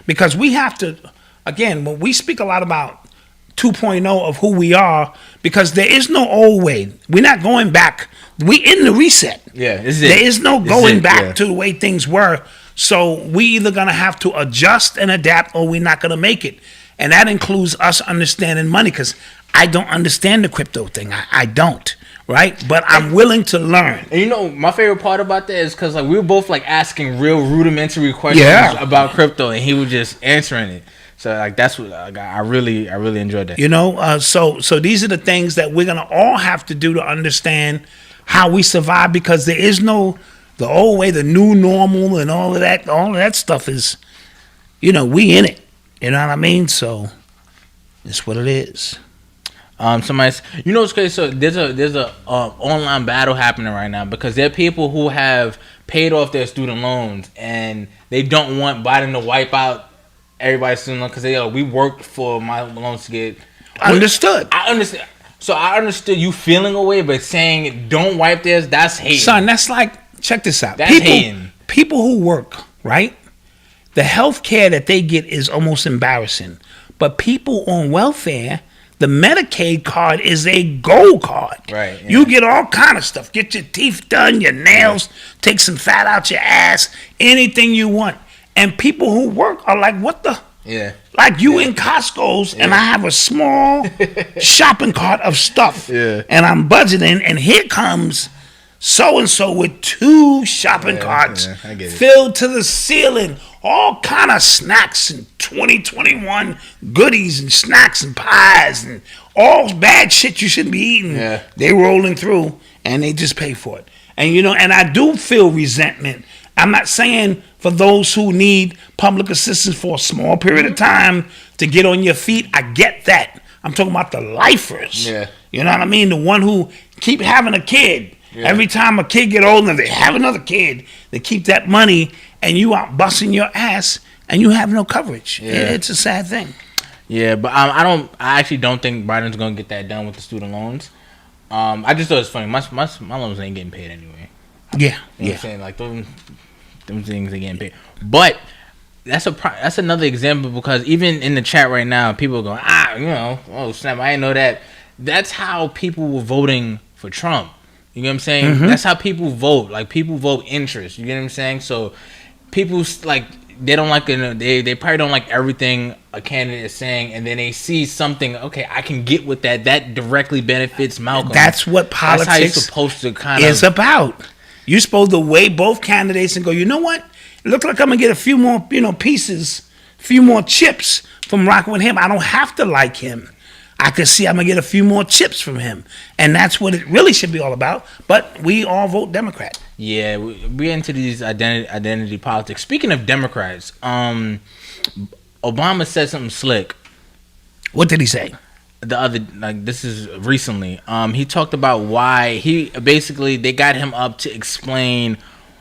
Because we have to, again, when we speak a lot about 2.0 of who we are, because there is no old way. We're not going back. We in the reset. Yeah, this is it. There is no going back to the way things were. So we either gonna have to adjust and adapt, or we're not gonna make it. And that includes us understanding money, because I don't understand the crypto thing. I don't, right? But I'm willing to learn. And you know, my favorite part about that is because like we were both like asking real rudimentary questions about crypto, and he was just answering it. So like that's what I really enjoyed that. You know, so these are the things that we're gonna all have to do to understand how we survive, because there is no the old way, the new normal, and all of that. All of that stuff is, you know, we in it. You know what I mean? So it's what it is. Somebody's, you know, it's crazy. So there's a online battle happening right now, because there are people who have paid off their student loans and they don't want Biden to wipe out everybody's student loan, because they we worked for my loans to get understood. I understand. So I understood you feeling away, but saying don't wipe theirs, that's hating. Son, that's like, check this out. That's hating. People who work, right? The health care that they get is almost embarrassing. But people on welfare, the Medicaid card is a gold card. Right. Yeah. You get all kind of stuff. Get your teeth done, your nails, take some fat out your ass, anything you want. And people who work are like, what the? Yeah. Like you in Costco's, and I have a small shopping cart of stuff. Yeah. And I'm budgeting, and here comes so-and-so with 2 shopping carts filled to the ceiling. All kind of snacks and 2021 goodies and snacks and pies and all bad shit you shouldn't be eating. Yeah. They rolling through, and they just pay for it. And you know, and I do feel resentment. I'm not saying for those who need public assistance for a small period of time to get on your feet. I get that. I'm talking about the lifers. Yeah. You know what I mean? The one who keep having a kid. Yeah. Every time a kid get older, they have another kid. They keep that money, and you out busting your ass, and you have no coverage. Yeah. It's a sad thing. Yeah, but I actually don't think Biden's gonna get that done with the student loans. I just thought it's funny. My loans ain't getting paid anyway. Yeah, you know what I'm saying? Like them things are getting paid. But that's another example, because even in the chat right now, people are going, you know, oh snap, I didn't know that. That's how people were voting for Trump. You know what I'm saying? Mm-hmm. That's how people vote. Like, people vote interest. You get what I'm saying? So people like, they don't like they probably don't like everything a candidate is saying, and then they see something. Okay, I can get with that. That directly benefits Malcolm. That's what politics that's how you're supposed to kind is about. You're supposed to weigh both candidates and go, you know what? It looks like I'm gonna get a few more, pieces, a few more chips from rocking with him. I don't have to like him. I can see I'm gonna get a few more chips from him, and that's what it really should be all about. But we all vote Democrat. Yeah, we're into these identity politics. Speaking of Democrats, Obama said something slick. What did he say? This is recently. He talked about why they got him up to explain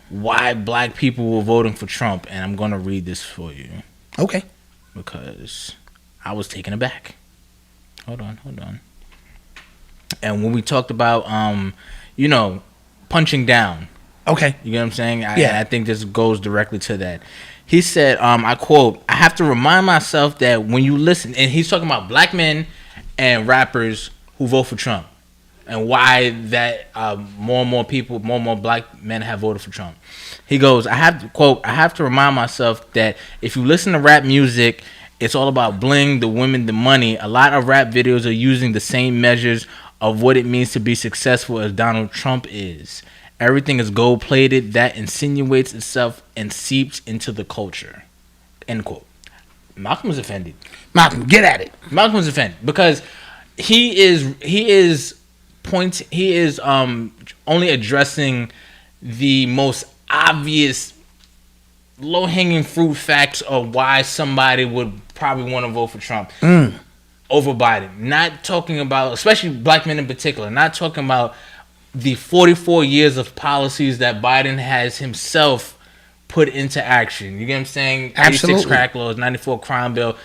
why black people were voting for Trump, and I'm gonna read this for you. Okay. Because I was taken aback. Hold on. And when we talked about, punching down. Okay. You get what I'm saying? Yeah. I think this goes directly to that. He said, I quote, "I have to remind myself that when you listen," and he's talking about black men and rappers who vote for Trump, and why that more and more black men have voted for Trump. He goes, I have to remind myself that if you listen to rap music, it's all about bling, the women, the money. A lot of rap videos are using the same measures of what it means to be successful as Donald Trump is. Everything is gold-plated. That insinuates itself and seeps into the culture. End quote. Malcolm was offended. Malcolm, get at it. Malcolm was offended because he is only addressing the most obvious low-hanging fruit facts of why somebody would probably want to vote for Trump over Biden. Not talking about, especially black men in particular, not talking about the 44 years of policies that Biden has himself put into action. You get what I'm saying? Absolutely. 86 crack laws, 94 crime bill,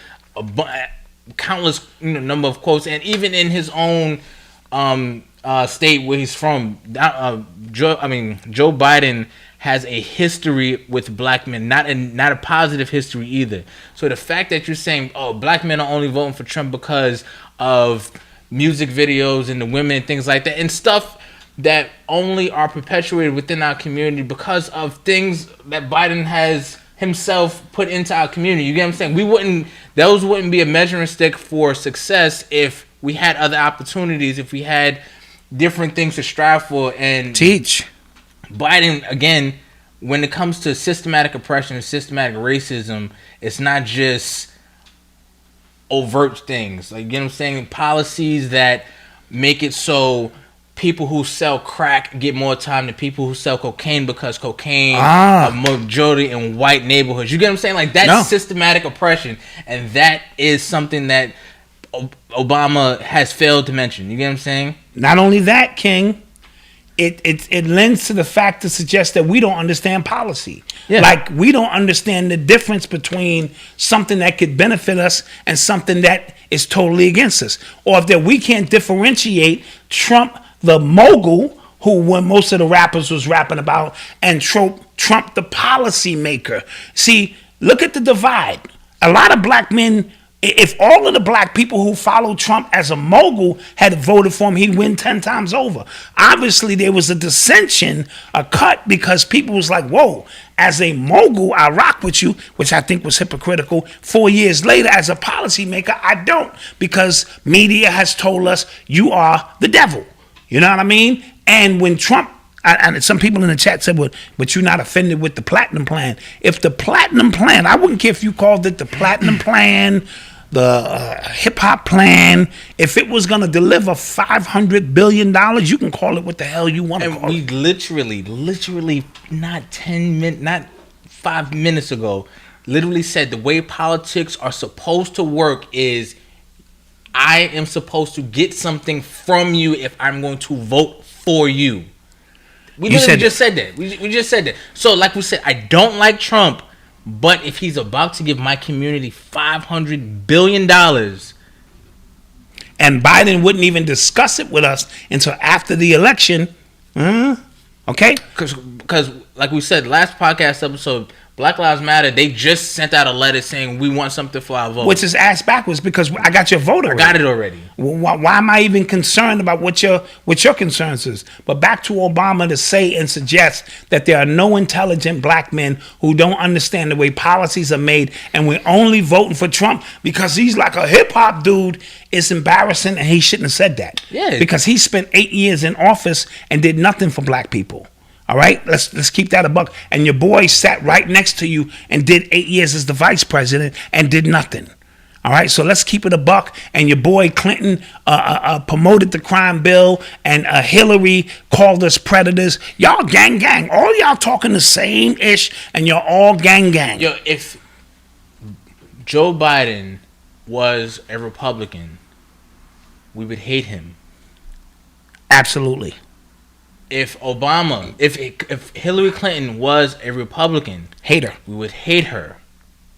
countless number of quotes, and even in his own state where he's from, Joe Biden has a history with black men, not a positive history either. So the fact that you're saying, oh, black men are only voting for Trump because of music videos and the women and things like that, and stuff that only are perpetuated within our community because of things that Biden has himself put into our community. You get what I'm saying? Those wouldn't be a measuring stick for success if we had other opportunities, if we had different things to strive for and teach. Biden, again, when it comes to systematic oppression and systematic racism, it's not just overt things. Like, you know what I'm saying? Policies that make it so people who sell crack get more time than people who sell cocaine because cocaine are majority in white neighborhoods. You get what I'm saying? Like, that's systematic oppression, and that is something that Obama has failed to mention. You get what I'm saying? Not only that, King, it lends to the fact to suggest that we don't understand policy. Yeah. Like, we don't understand the difference between something that could benefit us and something that is totally against us. Or if that we can't differentiate Trump, the mogul, who when most of the rappers was rapping about, and Trump the policy maker. See, look at the divide. A lot of black men, if all of the black people who follow Trump as a mogul had voted for him, he'd win 10 times over. Obviously, there was a dissension, a cut, because people was like, whoa, as a mogul, I rock with you, which I think was hypocritical. 4 years later, as a policymaker, I don't, because media has told us you are the devil. You know what I mean? And when Trump, and some people in the chat said, well, but you're not offended with the platinum plan. If the platinum plan, I wouldn't care if you called it the platinum plan, the hip hop plan. If it was going to deliver $500 billion, you can call it what the hell you want to call it. And we literally not 5 minutes ago, literally said the way politics are supposed to work is I am supposed to get something from you if I'm going to vote for you. We just said that. We just said that. So like we said, I don't like Trump, but if he's about to give my community $500 billion, and Biden wouldn't even discuss it with us until after the election, okay? Because like we said, last podcast episode, Black Lives Matter, they just sent out a letter saying we want something for our vote. Which is ass backwards, because I got your vote already. I got it already. Why am I even concerned about what your concerns is? But back to Obama to say and suggest that there are no intelligent black men who don't understand the way policies are made, and we're only voting for Trump because he's like a hip-hop dude. It's embarrassing, and he shouldn't have said that. Yeah. Because he spent 8 years in office and did nothing for black people. All right, let's keep that a buck. And your boy sat right next to you and did 8 years as the vice president and did nothing. All right, so let's keep it a buck. And your boy Clinton promoted the crime bill, and Hillary called us predators. Y'all gang. All y'all talking the same ish, and you're all gang. Yo, if Joe Biden was a Republican, we would hate him. Absolutely. If Hillary Clinton was a Republican, we would hate her.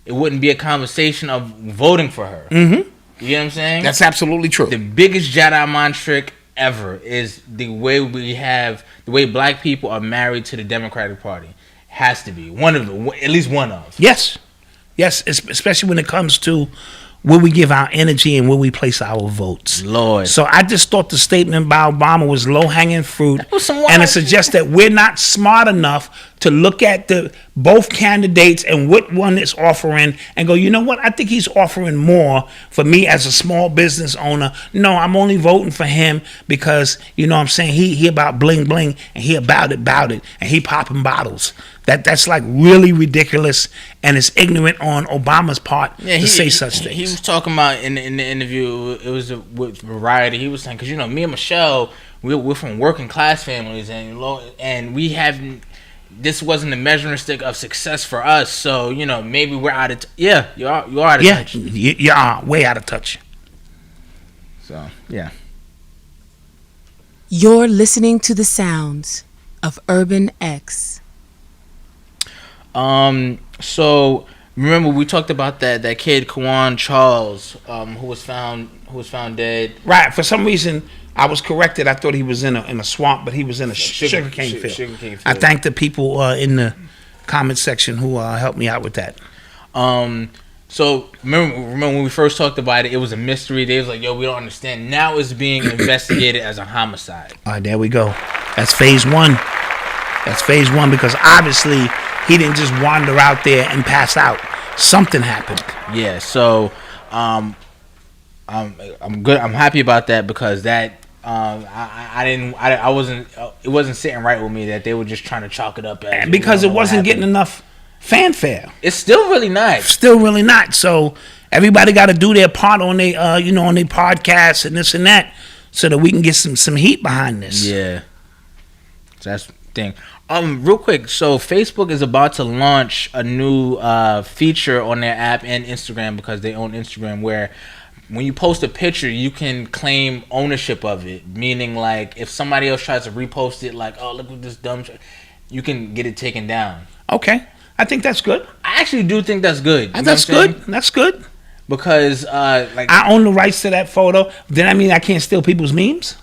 It wouldn't be a conversation of voting for her. Mm-hmm. You get what I'm saying? That's absolutely true. The biggest Jedi mind trick ever is the way black people are married to the Democratic Party. Has to be one of them, at least one of. Yes, especially when it comes to where we give our energy and where we place our votes. Lord. So I just thought the statement by Obama was low-hanging fruit, and it suggests that we're not smart enough to look at both candidates and what one is offering and go, you know what, I think he's offering more for me as a small business owner. No, I'm only voting for him because, you know what I'm saying, he about bling bling, and he about it, and he popping bottles. That's like really ridiculous, and it's ignorant on Obama's part to say such things. He was talking about in the interview, it was with Variety, he was saying, because, you know, me and Michelle, we're from working class families, and we haven't, this wasn't a measuring stick of success for us, so, you know, maybe we're out of you are out of touch. You are way out of touch. So, yeah. You're listening to the sounds of Urban X. So remember we talked about that kid Kawan Charles, who was found dead. Right. For some reason, I was corrected. I thought he was in a swamp, but he was in a sugarcane field. Sugarcane field. I thank the people in the comment section who helped me out with that. So remember when we first talked about it, it was a mystery. They was like, "Yo, we don't understand." Now it's being investigated as a homicide. All right, there we go. That's phase one. That's phase one, because obviously he didn't just wander out there and pass out. Something happened. Yeah. So, I'm good. I'm happy about that, because that I wasn't. It wasn't sitting right with me that they were just trying to chalk it up as, And because it wasn't getting enough fanfare. It's still really not. So everybody got to do their part on their on their podcasts and this and that, so that we can get some heat behind this. Yeah. So that's the thing. Real quick. So Facebook is about to launch a new feature on their app and Instagram, because they own Instagram, where when you post a picture, you can claim ownership of it. Meaning, like, if somebody else tries to repost it, like, oh, look at this dumb shit, you can get it taken down. Okay. I think that's good. I actually do think that's good. That's good. That's good. Because like, I own the rights to that photo. Then I mean I can't steal people's memes?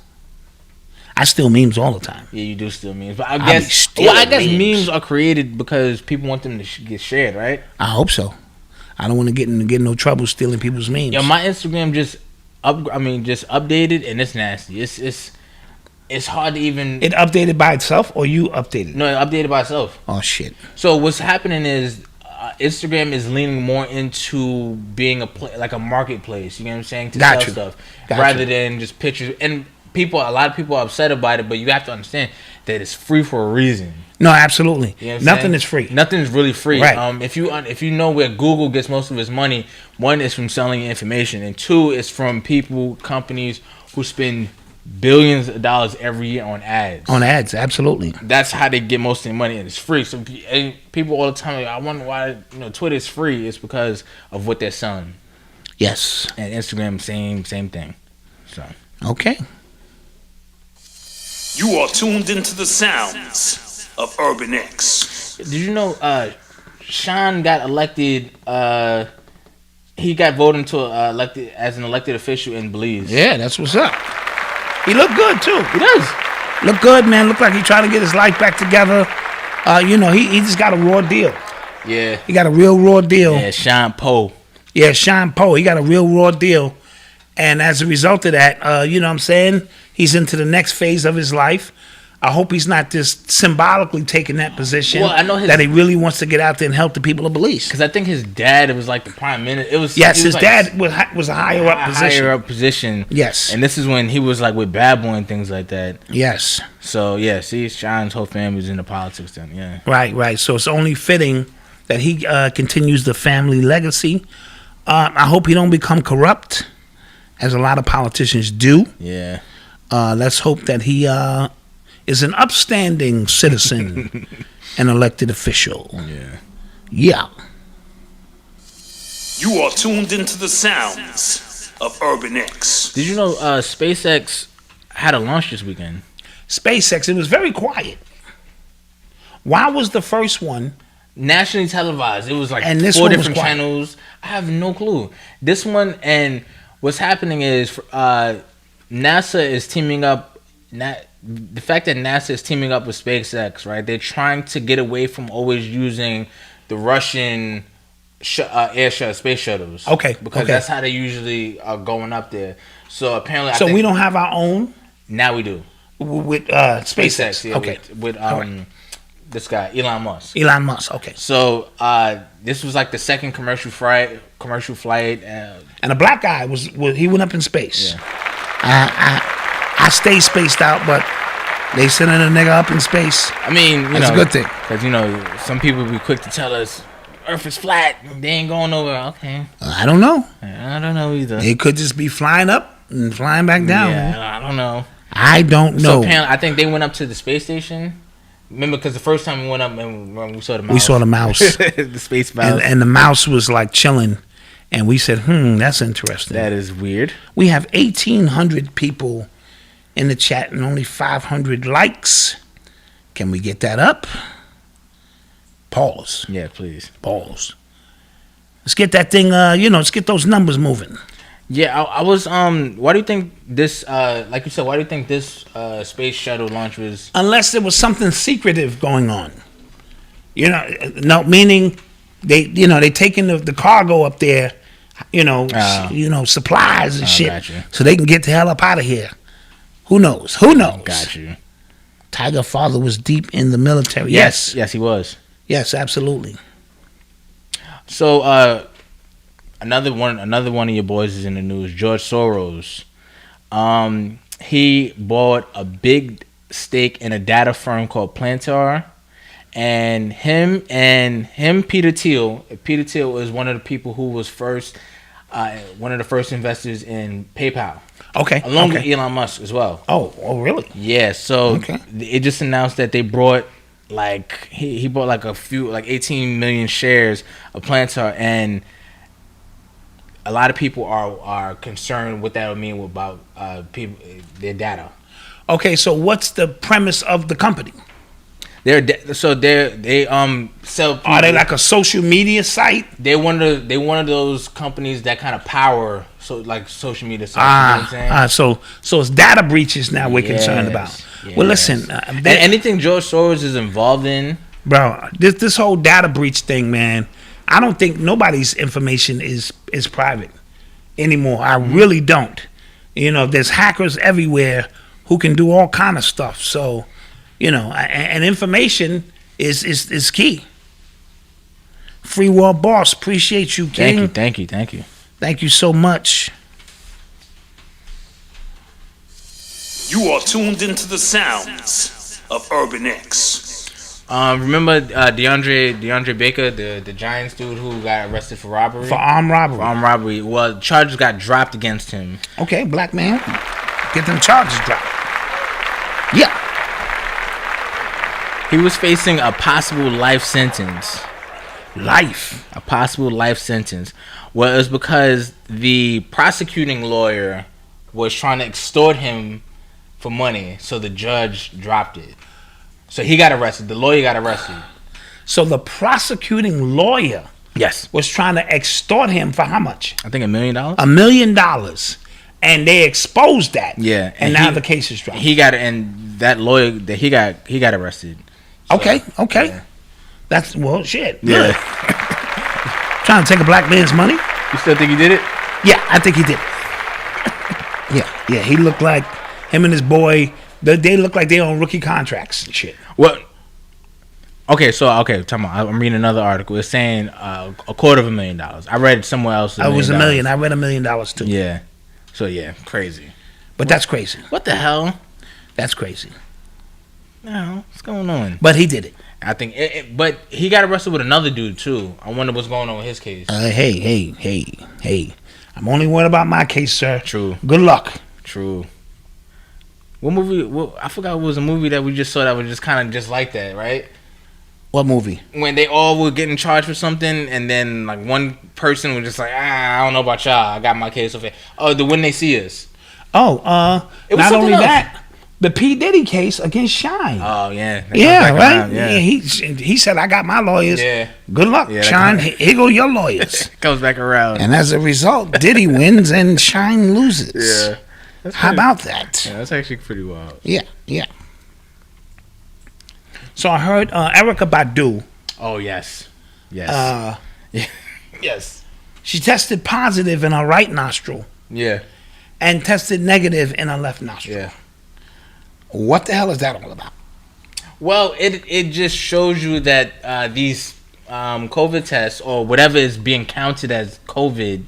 I steal memes all the time. Yeah, you do steal memes. But I guess memes are created because people want them to get shared, right? I hope so. I don't want to get in no trouble stealing people's memes. Yo, my Instagram just updated, and it's nasty. It's hard to even... It updated by itself, or you updated? No, it updated by itself. Oh, shit. So what's happening is Instagram is leaning more into being like a marketplace. You know what I'm saying? To sell stuff. Rather than just pictures. And a lot of people are upset about it, but you have to understand that it's free for a reason. No, absolutely. You know Nothing is free. Nothing is really free. Right. If you know where Google gets most of its money, one is from selling information, and two is from companies who spend billions of dollars every year on ads. On ads, absolutely. That's how they get most of their money, and it's free. So people all the time, I wonder why Twitter is free. It's because of what they're selling. Yes. And Instagram, same thing. So okay. You are tuned into the sounds of Urban X. Did you know Sean got elected? He got voted into elected as an elected official in Belize. Yeah, that's what's up. He looked good too. He does. Look good, man. Look like he trying to get his life back together. He just got a raw deal. Yeah. He got a real raw deal. Yeah, Sean Poe. Yeah, Sean Poe. He got a real raw deal. And as a result of that, you know what I'm saying? He's into the next phase of his life. I hope he's not just symbolically taking that position. Well, I know that he really wants to get out there and help the people of Belize. Because I think his dad was like the prime minister. His dad was a higher up position. Yes. And this is when he was like with Bad Boy and things like that. Yes. So, yeah, see, Sean's whole family's into politics then, yeah. Right. So it's only fitting that he continues the family legacy. I hope he don't become corrupt, as a lot of politicians do. Yeah. Let's hope that he is an upstanding citizen and elected official. Yeah. You are tuned into the sounds of Urban X. Did you know SpaceX had a launch this weekend? SpaceX, it was very quiet. Why was the first one nationally televised? It was like and 4 different channels. I have no clue. This one, and what's happening is NASA is teaming up. The fact that NASA is teaming up with SpaceX, right? They're trying to get away from always using the Russian space shuttles. Okay. Because that's how they usually are going up there. So apparently, I think we don't have our own. Now we do with SpaceX. Yeah, okay. With this guy Elon Musk. Okay. So this was like the second commercial flight. And a black guy he went up in space. Yeah. I stay spaced out, but they sending a nigga up in space. I mean, that's a good thing. Because some people be quick to tell us Earth is flat. They ain't going over. Okay. I don't know. I don't know either. It could just be flying up and flying back down. Yeah, I don't know. I don't know. So apparently, I think they went up to the space station. Remember, because the first time we went up and we saw the mouse. The space mouse. And the mouse was like chilling. And we said, that's interesting. That is weird. We have 1,800 people in the chat and only 500 likes. Can we get that up? Pause. Yeah, please. Pause. Let's get that thing, let's get those numbers moving. Yeah, I was, why do you think this, like you said, why do you think this space shuttle launch was? Unless there was something secretive going on. No, meaning they taking the cargo up there, supplies and shit, gotcha. so they can get the hell up out of here. Who knows? Got you. Tiger father was deep in the military. Yes, he was. Yes, absolutely. So, another one of your boys is in the news. George Soros. He bought a big stake in a data firm called Plantar, and him, Peter Thiel. Peter Thiel is one of the people who was one of the first investors in PayPal. Okay. Along with Elon Musk as well. Oh, really? Yeah. So it just announced that they brought he bought a few 18 million shares of Plantar, and a lot of people are concerned what that would mean about their data. Okay, so what's the premise of the company? They sell. Are they like a social media site? They're one of those companies that kind of power social media sites. You know what I'm saying? So it's data breaches now we're concerned about. Yes. Well, listen, anything George Soros is involved in, bro. This whole data breach thing, man. I don't think nobody's information is private anymore. I really don't. There's hackers everywhere who can do all kind of stuff. So, and information is key. Free World Boss, appreciate you, King. Thank you. Thank you so much. You are tuned into the sounds of Urban X. Remember DeAndre Baker, the Giants dude who got arrested for robbery? For armed robbery. Well, charges got dropped against him. Okay, black man. Get them charges dropped. Yeah. He was facing a possible life sentence. A possible life sentence. Well, it was because the prosecuting lawyer was trying to extort him for money, so the judge dropped it. So he got arrested. The lawyer got arrested. So the prosecuting lawyer was trying to extort him for how much? I think $1 million. $1 million. And they exposed that. Yeah. And now the case is dropped. He got and that lawyer that he got arrested. So, okay. Yeah. That's shit. Yeah. Trying to take a black man's money? You still think he did it? Yeah, I think he did. Yeah. He looked like him and his boy. They look like they on rookie contracts and shit. Well, time out. I'm reading another article. It's saying $250,000. I read it somewhere else. It was $1 million. I read $1 million too. Yeah. So yeah, crazy. But that's crazy. What the hell? That's crazy. No, what's going on? But he did it. I think, but he got arrested with another dude too. I wonder what's going on with his case. Hey. I'm only worried about my case, sir. True. Good luck. True. What movie? I forgot it was a movie that we just saw that was just kind of just like that, right? What movie? When they all were getting charged for something, and then one person was just like, I don't know about y'all. I got my case over here. Oh, the When They See Us. Oh, it was not only else. that, the P. Diddy case against Shine. Oh yeah. Yeah, right. Yeah, he said I got my lawyers. Yeah. Good luck, Shine. Here go your lawyers. Comes back around. And as a result, Diddy wins and Shine loses. Yeah. How about that? Yeah, that's actually pretty wild. Yeah. So I heard Erykah Badu. Oh yes. Yes. She tested positive in her right nostril. Yeah. And tested negative in her left nostril. Yeah. What the hell is that all about? Well, it just shows you that these COVID tests or whatever is being counted as COVID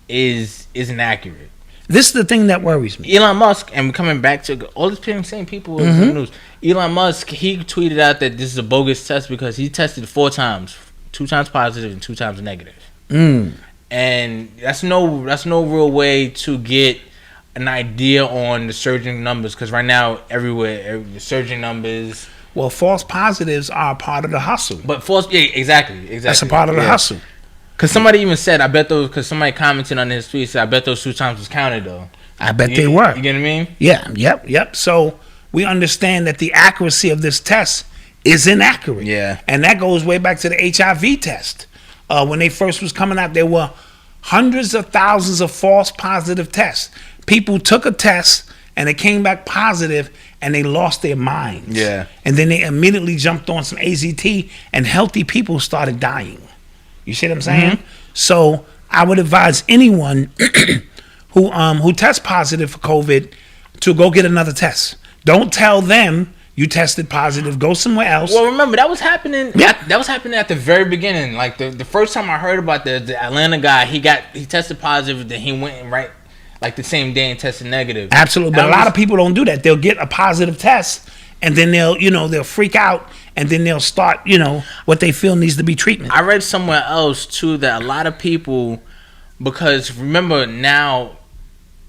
is inaccurate. This is the thing that worries me. Elon Musk, and we're coming back to all the same people in the news. Elon Musk, he tweeted out that this is a bogus test because he tested 4 times, 2 times positive and 2 times negative. And that's no real way to get an idea on the surging numbers, because right now everywhere surging numbers. Well, false positives are a part of the hustle. But exactly. That's a part of the hustle. Because somebody even said, I bet those, because somebody commented on his tweet, said, I bet those 2 times was counted though. I bet they were. You get what I mean? Yeah, yep. So we understand that the accuracy of this test is inaccurate. Yeah. And that goes way back to the HIV test. When they first was coming out, there were hundreds of thousands of false positive tests. People took a test and they came back positive and they lost their minds. Yeah. And then they immediately jumped on some AZT and healthy people started dying. You see what I'm saying? So I would advise anyone who tests positive for COVID to go get another test. Don't tell them you tested positive. Go somewhere else. Well, remember that was happening. Yeah. That was happening at the very beginning. Like the first time I heard about the Atlanta guy, he tested positive. Then he went and like the same day and tested negative. Absolutely, but a lot of people don't do that. They'll get a positive test, and then they'll freak out, and then they'll start what they feel needs to be treatment. I read somewhere else too that a lot of people, because remember now,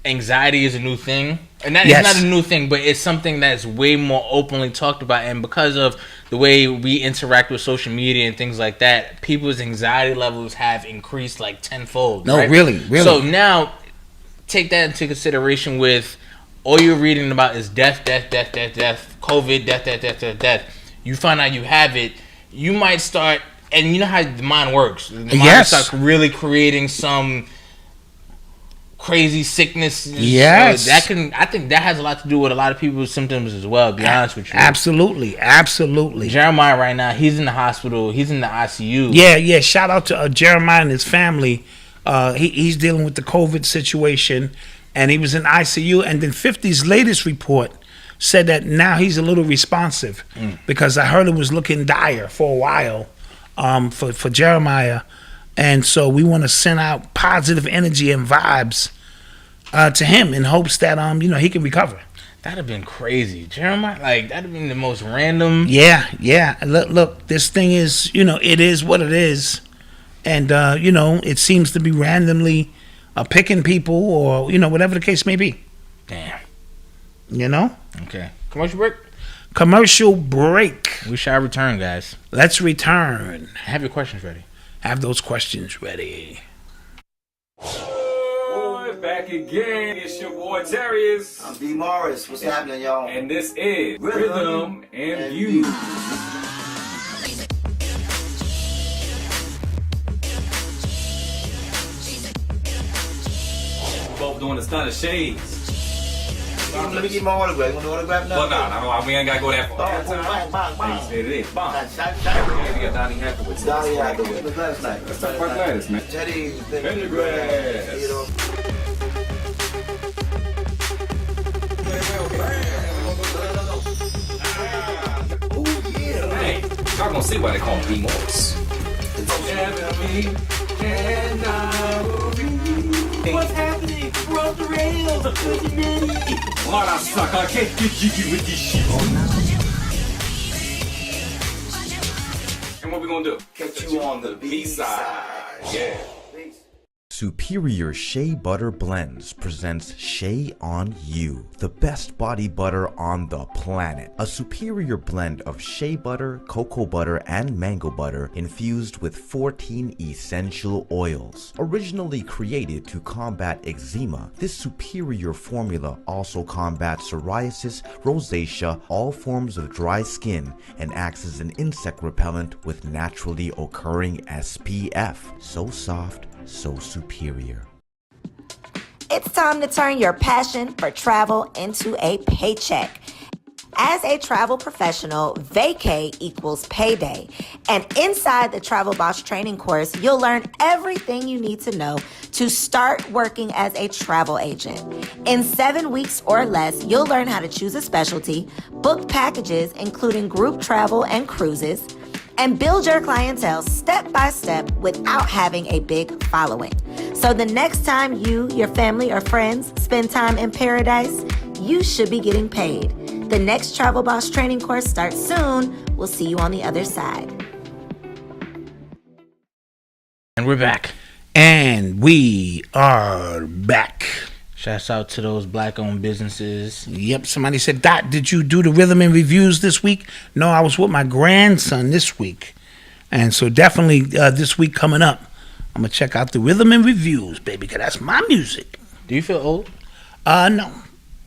anxiety is a new thing. And that is not a new thing, but it's something that's way more openly talked about. And because of the way we interact with social media and things like that, people's anxiety levels have increased like tenfold. No, right? really. So now, take that into consideration with all you're reading about is death, COVID, death. You find out you have it, you might start, and you know how the mind works. The mind starts really creating some crazy sickness. Yes. I think that has a lot to do with a lot of people's symptoms as well, to be honest with you. Absolutely. Jeremiah right now, he's in the hospital. He's in the ICU. Yeah. Shout out to Jeremiah and his family. He's dealing with the COVID situation, and he was in ICU. And then 50's latest report said that now he's a little responsive because I heard it was looking dire for a while for Jeremiah. And so we want to send out positive energy and vibes to him in hopes that he can recover. That'd have been crazy, Jeremiah. Like that'd have been the most random. Yeah. Look, this thing is, it is what it is, and it seems to be randomly picking people or whatever the case may be. Damn. Okay. Commercial break. We shall return, guys. Let's return. Have your questions ready. Have those questions ready. Back again. It's your boy Terrius. I'm D Morris. What's happening, y'all? And this is Rhythm and Views. Both doing the Stunner Shades. Let me get my autograph. You want the autograph now? Well, no, we ain't gotta go that far. Bang. It is. Bang. Yeah, we got Donnie Hathaway. Donnie Hathaway. What's last night? Let's talk about Gladys, man. Teddy Pendergrass. You know. Hey, y'all gonna see why they call him D Morris. What's happening? We're off the rails. Lord, I suck. I can't get jiggy with this shit. And what we gonna do? Catch you on the B-side. Yeah. Superior Shea Butter Blends presents Shea on You, the best body butter on the planet. A superior blend of shea butter, cocoa butter, and mango butter infused with 14 essential oils. Originally created to combat eczema, this superior formula also combats psoriasis, rosacea, all forms of dry skin, and acts as an insect repellent with naturally occurring SPF. So soft, so superior. It's time to turn your passion for travel into a paycheck. As a travel professional, vacay equals payday. And inside the Travel Boss training course, you'll learn everything you need to know to start working as a travel agent. In 7 weeks or less, you'll learn how to choose a specialty, book packages, including group travel and cruises, and build your clientele step by step without having a big following. So the next time you, your family, or friends spend time in paradise, you should be getting paid. The next Travel Boss training course starts soon. We'll see you on the other side. And we're back. And we are back. Shouts out to those black-owned businesses. Yep, somebody said, Dot, did you do the Rhythm and Reviews this week? No, I was with my grandson this week. And so definitely this week coming up, I'm going to check out the Rhythm and Reviews, baby, because that's my music. Do you feel old? No.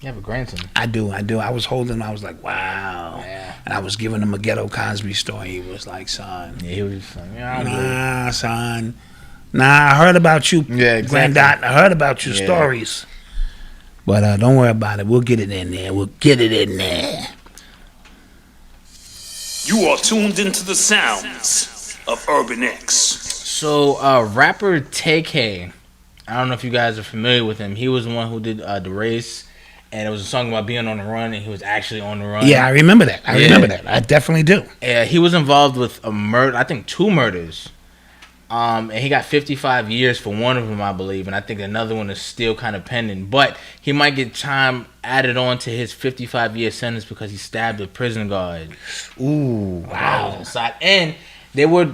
You have a grandson. I do. I was holding him. I was like, wow. Yeah. And I was giving him a Ghetto Cosby story. He was like, son. Yeah, he was like, nah, son. Nah, I heard about you, Granddad. I heard about your stories. But don't worry about it. We'll get it in there. You are tuned into the sounds of Urban X. So, rapper Tay-K, I don't know if you guys are familiar with him. He was the one who did The Race, and it was a song about being on the run, and he was actually on the run. Yeah, I remember that. I definitely do. Yeah, he was involved with a murder, I think 2 murders. And he got 55 years for one of them, I believe, and I think another one is still kind of pending. But he might get time added on to his 55-year sentence because he stabbed a prison guard. Ooh, wow! And they were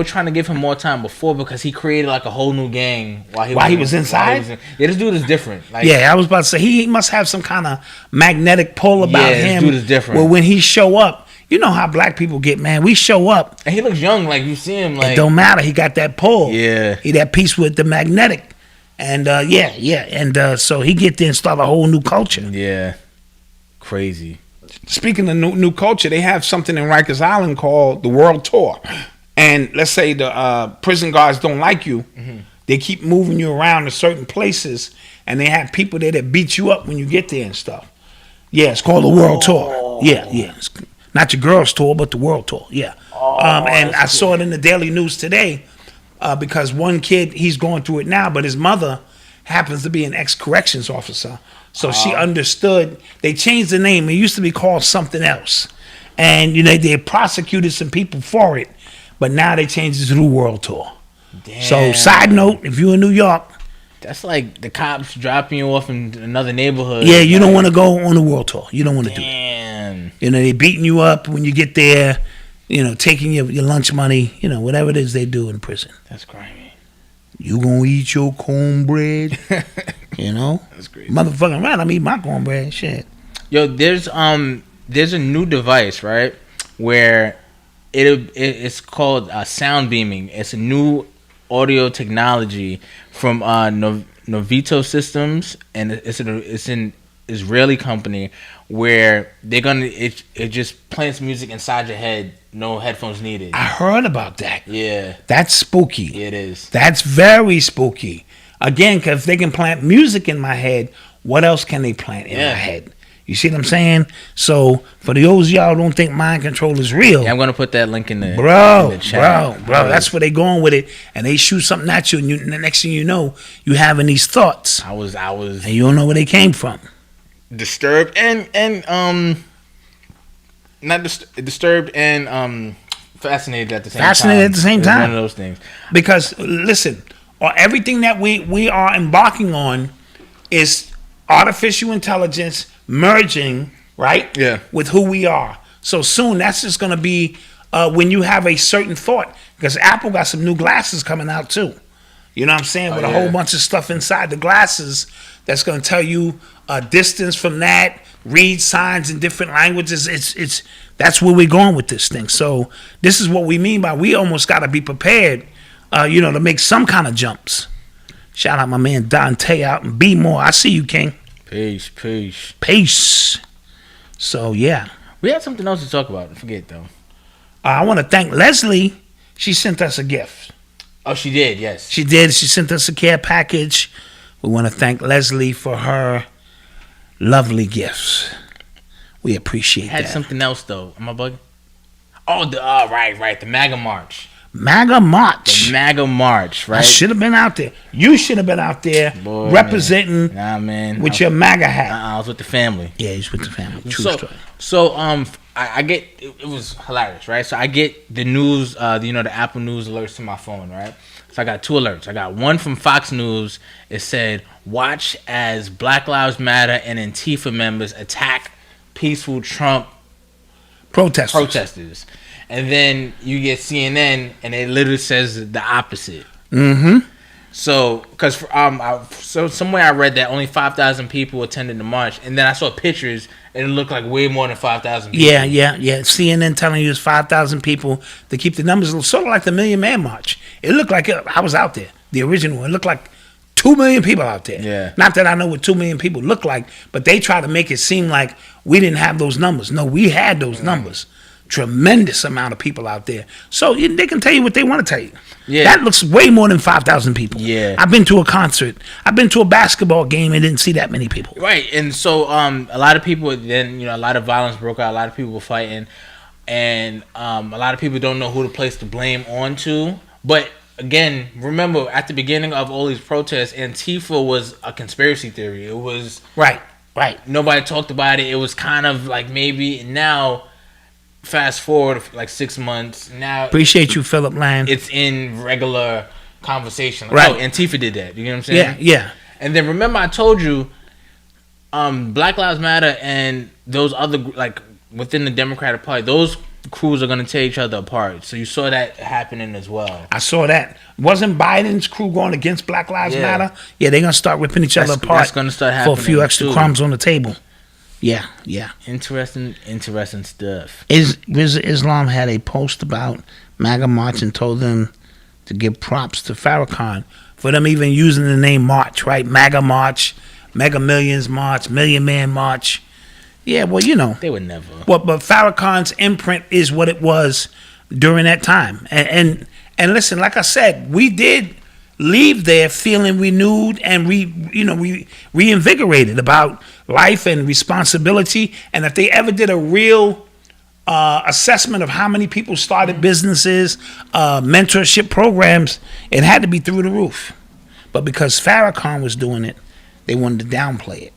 trying to give him more time before because he created like a whole new gang while he was inside. This dude is different. Like, yeah, I was about to say he must have some kind of magnetic pull about him. This dude is different. Well, when he show up. You know how black people get, man. We show up. And he looks young, like you see him. Like it don't matter. He got that pull. Yeah. He that piece with the magnetic. And, And so he get there and start a whole new culture. Yeah. Crazy. Speaking of new culture, they have something in Rikers Island called the World Tour. And let's say the prison guards don't like you. Mm-hmm. They keep moving you around to certain places. And they have people there that beat you up when you get there and stuff. Yeah, it's called the World Tour. Yeah. It's not your girls' tour, but the World Tour. Yeah. And I saw it in the Daily News today because one kid, he's going through it now, but his mother happens to be an ex-corrections officer. So she understood. They changed the name. It used to be called something else. And, they prosecuted some people for it. But now they changed it to the World Tour. Damn. So, side note, if you're in New York. That's like the cops dropping you off in another neighborhood. Yeah, you don't want to go on the World Tour. You don't want to do that. Damn. They beating you up when you get there, taking your lunch money, whatever it is they do in prison. That's grimy. You gonna eat your cornbread? That's crazy. Motherfucking right, I'm eating my cornbread. Shit. Yo, there's a new device, right? Where it's called sound beaming. It's a new audio technology from Novito Systems, and it's an Israeli company where it just plays music inside your head, no headphones needed. I heard about that. Yeah, that's spooky. It is. That's very spooky. Again, because if they can plant music in my head, what else can they plant in my head? You see what I'm saying? So for those y'all who don't think mind control is real, I'm gonna put that link in the chat. Bro, that's where they going with it, and they shoot something at you, and the next thing you know, you having these thoughts. I was, and you don't know where they came from. Disturbed and disturbed and fascinated at the same time. Fascinated at the same time. One of those things. Because listen, everything that we are embarking on is artificial intelligence merging, right? Yeah. With who we are. So soon that's just gonna be when you have a certain thought. Because Apple got some new glasses coming out too. You know what I'm saying? With a whole bunch of stuff inside the glasses that's gonna tell you distance from that, read signs in different languages. It's that's where we're going with this thing. So this is what we mean by we almost gotta be prepared, to make some kind of jumps. Shout out my man Dante out and be more. I see you, King. Peace. So yeah. We had something else to talk about. I forget though. I want to thank Leslie. She sent us a gift. Oh, she did, yes. She did. She sent us a care package. We want to thank Leslie for her lovely gifts. We appreciate that. Had something else though. Am I bugging? Oh, right. The MAGA March. MAGA March. The MAGA March, right? I should have been out there. You should have been out there representing with your MAGA hat. I was with the family. Yeah, he was with the family. True story. So, I get, it was hilarious, right? So I get the news, the Apple News alerts to my phone, right? So I got 2 alerts. I got one from Fox News. It said, watch as Black Lives Matter and Antifa members attack peaceful Trump protesters. And then you get CNN, and it literally says the opposite. Mm-hmm. So, because somewhere I read that only 5,000 people attended the march, and then I saw pictures, and it looked like way more than 5,000 people. Yeah. CNN telling you it's 5,000 people to keep the numbers sort of like the Million Man March. It looked like I was out there, the original. It looked like 2 million people out there. Yeah. Not that I know what 2 million people look like, but they try to make it seem like we didn't have those numbers. No, we had those numbers. Tremendous amount of people out there. So they can tell you what they want to tell you. Yeah. That looks way more than 5,000 people. Yeah. I've been to a concert. I've been to a basketball game and didn't see that many people. Right, and so a lot of people then a lot of violence broke out. A lot of people were fighting, and a lot of people don't know who to place the blame onto. But again, remember at the beginning of all these protests, Antifa was a conspiracy theory. It was right. Nobody talked about it. It was kind of like maybe now. Fast forward like 6 months now. Appreciate you, Philip Land. It's in regular conversation. Like, right. Oh, Antifa did that. You know what I'm saying? Yeah. And then remember I told you, Black Lives Matter and those other like within the Democratic Party, those crews are gonna tear each other apart. So you saw that happening as well. I saw that. Wasn't Biden's crew going against Black Lives Matter? Yeah, they're gonna start ripping each other apart. That's gonna start happening for a few extra crumbs on the table. Yeah. Interesting stuff. Islam had a post about MAGA March and told them to give props to Farrakhan for them even using the name March, right? MAGA March, Mega Millions March, Million Man March. Yeah, well, They would never. Well, but Farrakhan's imprint is what it was during that time. And listen, like I said, we did leave there feeling renewed and reinvigorated about life and responsibility. And if they ever did a real assessment of how many people started businesses, mentorship programs, it had to be through the roof. But because Farrakhan was doing it, they wanted to downplay it.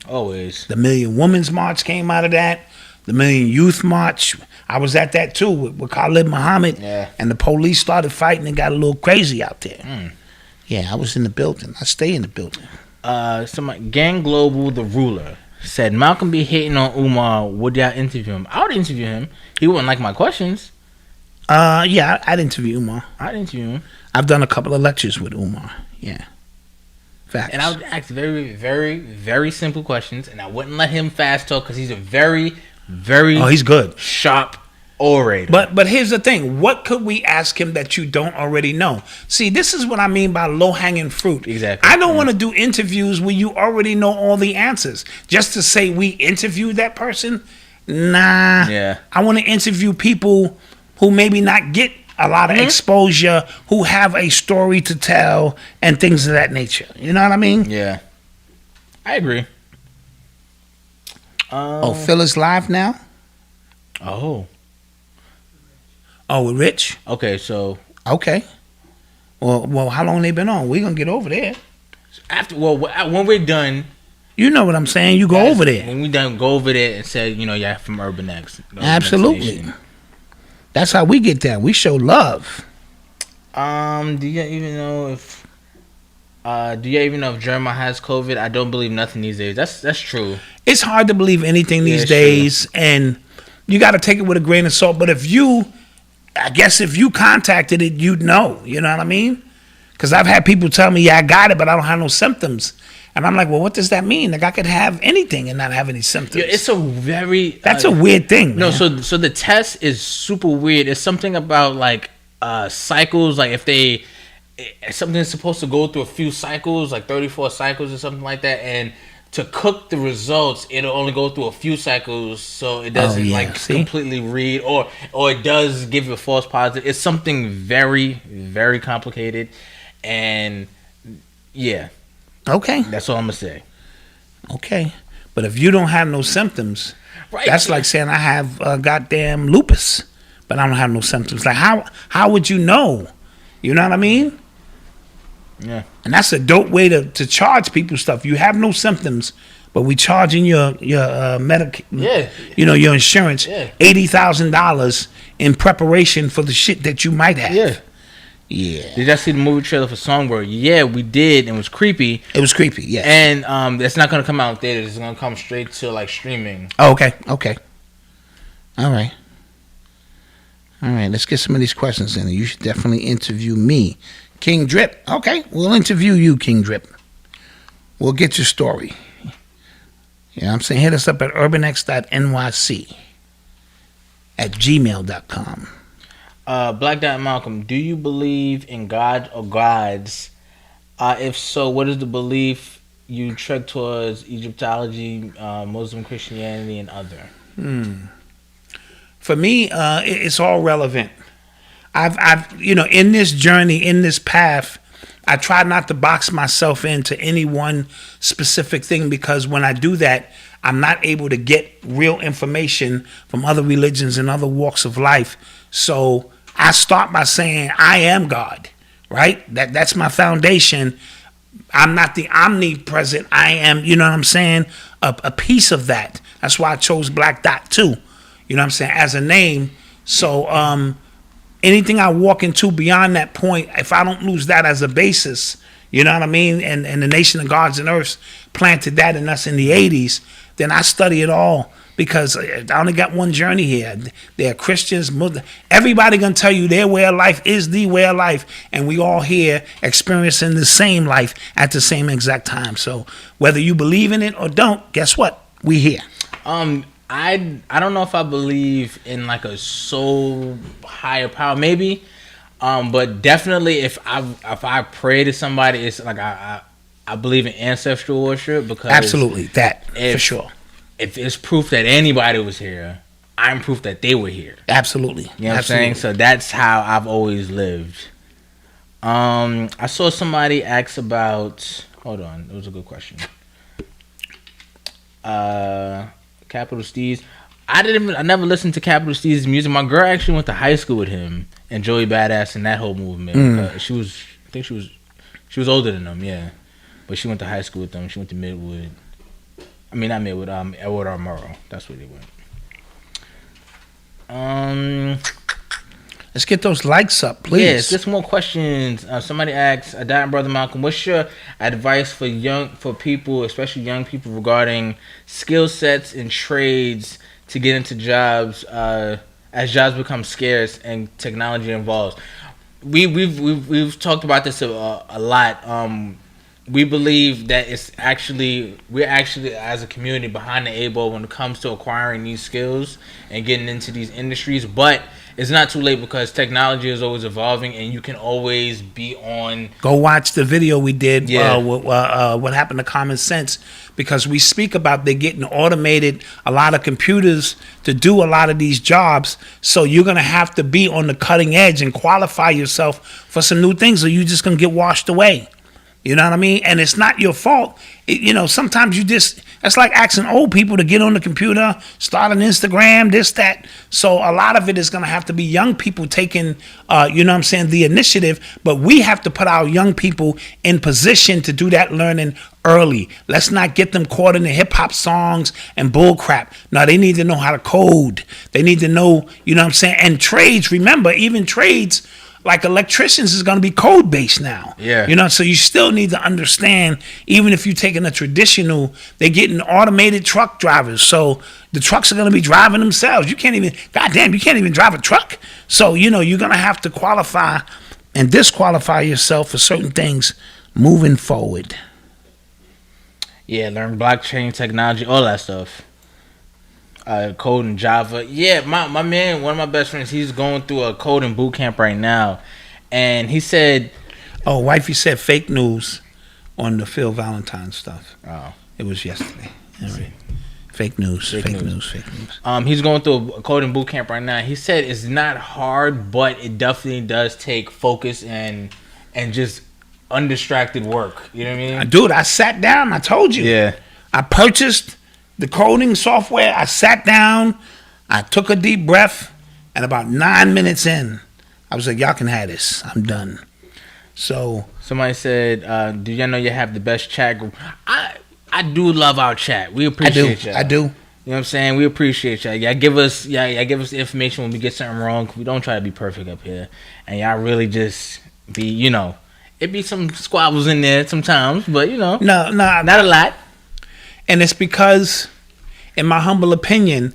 Always. The Million Women's March came out of that. The Million Youth March. I was at that too with Khalid Muhammad. Yeah. And the police started fighting and got a little crazy out there. Yeah, I was in the building. I stay in the building. Gang Global, the ruler, said Malcolm be hating on Umar. Would y'all interview him? I would interview him. He wouldn't like my questions. Yeah, I'd interview Umar. I'd interview him. I've done a couple of lectures with Umar. Yeah. Facts. And I would ask very, very, very simple questions, and I wouldn't let him fast talk because he's a very, very he's good. Sharp orator. But here's the thing. What could we ask him that you don't already know? See, this is what I mean by low-hanging fruit. Exactly. I don't want to do interviews where you already know all the answers. Just to say we interviewed that person? Nah. Yeah. I want to interview people who maybe not get a lot of exposure, who have a story to tell, and things of that nature. You know what I mean? Yeah. I agree. Phil is live now? Oh, with Rich? Okay, so... Okay. Well, how long they been on? We're going to get over there. When we're done... You know what I'm saying? You go over there. When we done, go over there and say, yeah, from Urban X. Absolutely. That's how we get that. We show love. Do you even know if Jeremiah has COVID? I don't believe nothing these days. That's true. It's hard to believe anything these days, and you got to take it with a grain of salt. But if you contacted it, you'd know. You know what I mean? Because I've had people tell me, yeah, I got it, but I don't have no symptoms. And I'm like, well, what does that mean? Like, I could have anything and not have any symptoms. Yeah, it's a very... That's a weird thing, No, man. so the test is super weird. It's something about, like, cycles. Like, if something's supposed to go through a few cycles, like 34 cycles or something like that, and to cook the results, it'll only go through a few cycles, so it doesn't, completely read, or it does give you a false positive. It's something very, very complicated, and, yeah. Okay. That's all I'm going to say. Okay. But if you don't have no symptoms, right, that's like saying I have goddamn lupus, but I don't have no symptoms. Like, how would you know? You know what I mean? Yeah. And that's a dope way to charge people stuff. You have no symptoms, but we charging your your insurance $80,000 in preparation for the shit that you might have. Yeah. Yeah. Did y'all see the movie trailer for Songbird? Yeah, we did, and it was creepy. It was creepy, yes. And it's not gonna come out in theaters. It's gonna come straight to like streaming. Oh, okay. All right. Let's get some of these questions in. You should definitely interview me, King Drip. Okay, we'll interview you, King Drip. We'll get your story. You know what I'm saying? Hit us up at urbanx.nyc at gmail.com. Black Dot and Malcom, do you believe in God or gods? If so, what is the belief you trek towards Egyptology, Muslim Christianity, and other? For me, it's all relevant. I've in this journey, in this path, I try not to box myself into any one specific thing, because when I do that, I'm not able to get real information from other religions and other walks of life. So I start by saying I am God, right? That's my foundation. I'm not the omnipresent. I am, you know what I'm saying, a piece of that. That's why I chose Black Dot too, you know what I'm saying, as a name. So anything I walk into beyond that point, if I don't lose that as a basis, you know what I mean, and the Nation of Gods and Earths planted that in us in the 80s, then I study it all, because I only got one journey here. There are Christians, Muslims, everybody gonna tell you their way of life is the way of life, and we all here experiencing the same life at the same exact time. So whether you believe in it or don't, guess what? We here. I don't know if I believe in like a soul higher power, maybe, but definitely if I pray to somebody, it's like I believe in ancestral worship, because absolutely that for sure. If it's proof that anybody was here, I'm proof that they were here. Absolutely. You know what I'm saying? So that's how I've always lived. I saw somebody ask about. Hold on, it was a good question. Capital Steez. I never listened to Capital Steez's music. My girl actually went to high school with him and Joey Badass and that whole movement. She was older than them, yeah. But she went to high school with them. She went to Midwood. I mean, not Midwood. Edward R. Murrow. That's where they went. Let's get those likes up, please. Yes, just more questions. Somebody asked, Dot Brother Malcolm, what's your advice for people, especially young people, regarding skill sets and trades to get into jobs as jobs become scarce and technology evolves? We've talked about this a lot. We believe that we're actually as a community behind the eight ball when it comes to acquiring these skills and getting into these industries, but it's not too late, because technology is always evolving and you can always be on. Go watch the video we did. What happened to Common Sense, because we speak about they're getting automated, a lot of computers to do a lot of these jobs. So you're going to have to be on the cutting edge and qualify yourself for some new things, or you're just going to get washed away. You know what I mean? And it's not your fault. Sometimes it's like asking old people to get on the computer, start an Instagram, this, that. So a lot of it is going to have to be young people taking, the initiative. But we have to put our young people in position to do that learning early. Let's not get them caught in the hip hop songs and bull crap. No, they need to know how to code. They need to know, and trades, remember, even trades, like electricians is going to be code based now. Yeah. So you still need to understand, even if you're taking a traditional, they're getting automated truck drivers. So the trucks are going to be driving themselves. You can't even drive a truck. So, you're going to have to qualify and disqualify yourself for certain things moving forward. Yeah, learn blockchain technology, all that stuff. Coding Java. Yeah, my man, one of my best friends, he's going through a coding boot camp right now, and he said, "Oh, wifey said fake news on the Phil Valentine stuff." Oh, it was yesterday. Right. Fake news. He's going through a coding boot camp right now. He said it's not hard, but it definitely does take focus and just undistracted work. You know what I mean? Dude, I sat down. I told you. Yeah. I purchased the coding software. I sat down, I took a deep breath, and about 9 minutes in, I was like, y'all can have this. I'm done. So somebody said, do y'all know you have the best chat group? I do love our chat. We appreciate y'all. I do. You know what I'm saying? We appreciate y'all. Y'all give us the information when we get something wrong. We don't try to be perfect up here. And y'all really just be, it be some squabbles in there sometimes, but No, not a lot. And it's because, in my humble opinion,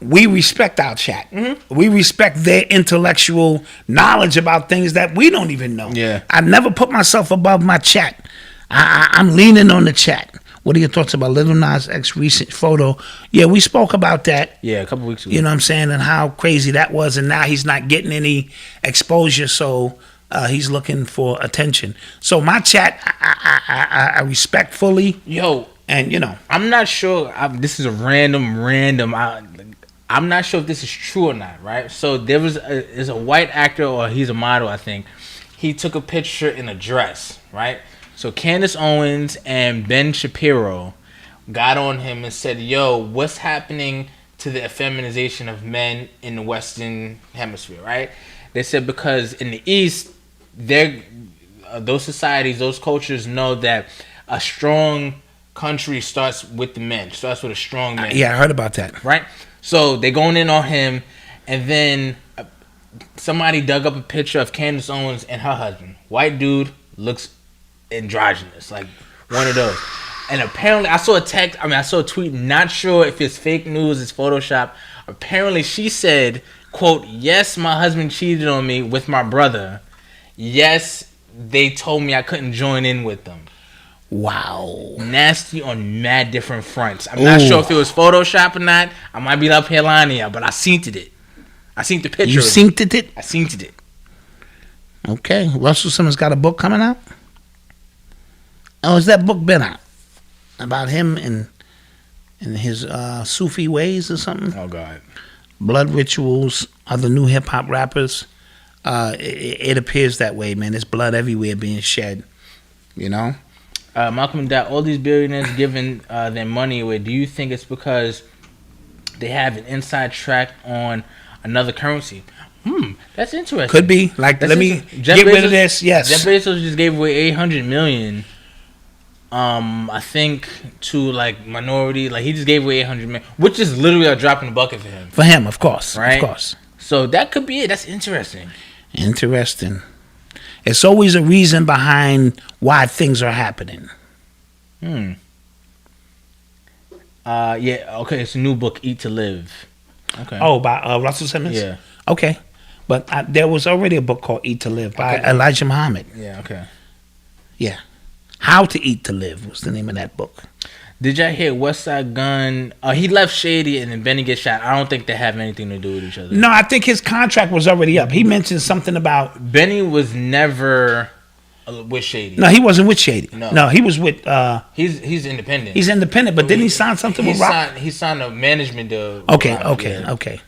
we respect our chat. Mm-hmm. We respect their intellectual knowledge about things that we don't even know. Yeah. I never put myself above my chat. I'm leaning on the chat. What are your thoughts about Lil Nas X recent photo? Yeah, we spoke about that. Yeah, a couple weeks ago. You know what I'm saying? And how crazy that was. And now he's not getting any exposure. So He's looking for attention. So my chat, I respect fully. Yo, and I'm not sure. This is a random. I'm not sure if this is true or not. Right. So there's a white actor, or he's a model, I think. He took a picture in a dress. Right. So Candace Owens and Ben Shapiro got on him and said, "Yo, what's happening to the effeminization of men in the Western Hemisphere?" Right. They said because in the East, those societies, those cultures know that a strong country starts with the men, starts with a strong man. Yeah, I heard about that. Right? So they going in on him, and then somebody dug up a picture of Candace Owens and her husband. White dude, looks androgynous, like one of those. And apparently, I saw a tweet, not sure if it's fake news, it's Photoshop. Apparently, she said, quote, "Yes, my husband cheated on me with my brother. Yes, they told me I couldn't join in with them." Wow. Nasty on mad different fronts. I'm not sure if it was Photoshop or not. I might be up here lying here, but I seen it. I seen the picture. You seen it? I seen it. Okay. Russell Simmons got a book coming out? Oh, has that book been out? About him and his Sufi ways or something? Oh, God. Blood rituals are the new hip-hop rappers. It appears that way, man. There's blood everywhere being shed, Malcolm and Dot, all these billionaires giving their money away, do you think it's because they have an inside track on another currency? That's interesting. Could be. Like, let me get rid of this. Yes. Jeff Bezos just gave away $800 million. I think to like minority, like he just gave away $800 million, which is literally a drop in the bucket for him. For him, of course, right? Of course. So that could be it. That's interesting. Interesting. It's always a reason behind why things are happening. Yeah. Okay. It's a new book, Eat to Live. Okay. Oh, by Russell Simmons. Yeah. Okay, but there was already a book called Eat to Live by Elijah Muhammad. Yeah. Okay. Yeah. How to Eat to Live was the name of that book. Did y'all hear Westside Gunn? He left Shady and then Benny gets shot. I don't think they have anything to do with each other. No, I think his contract was already up. He mentioned something about Benny was never with Shady. No, he wasn't with Shady. No, he was with. He's independent. He's independent, but didn't he sign something with Rock? He signed a management deal. Okay.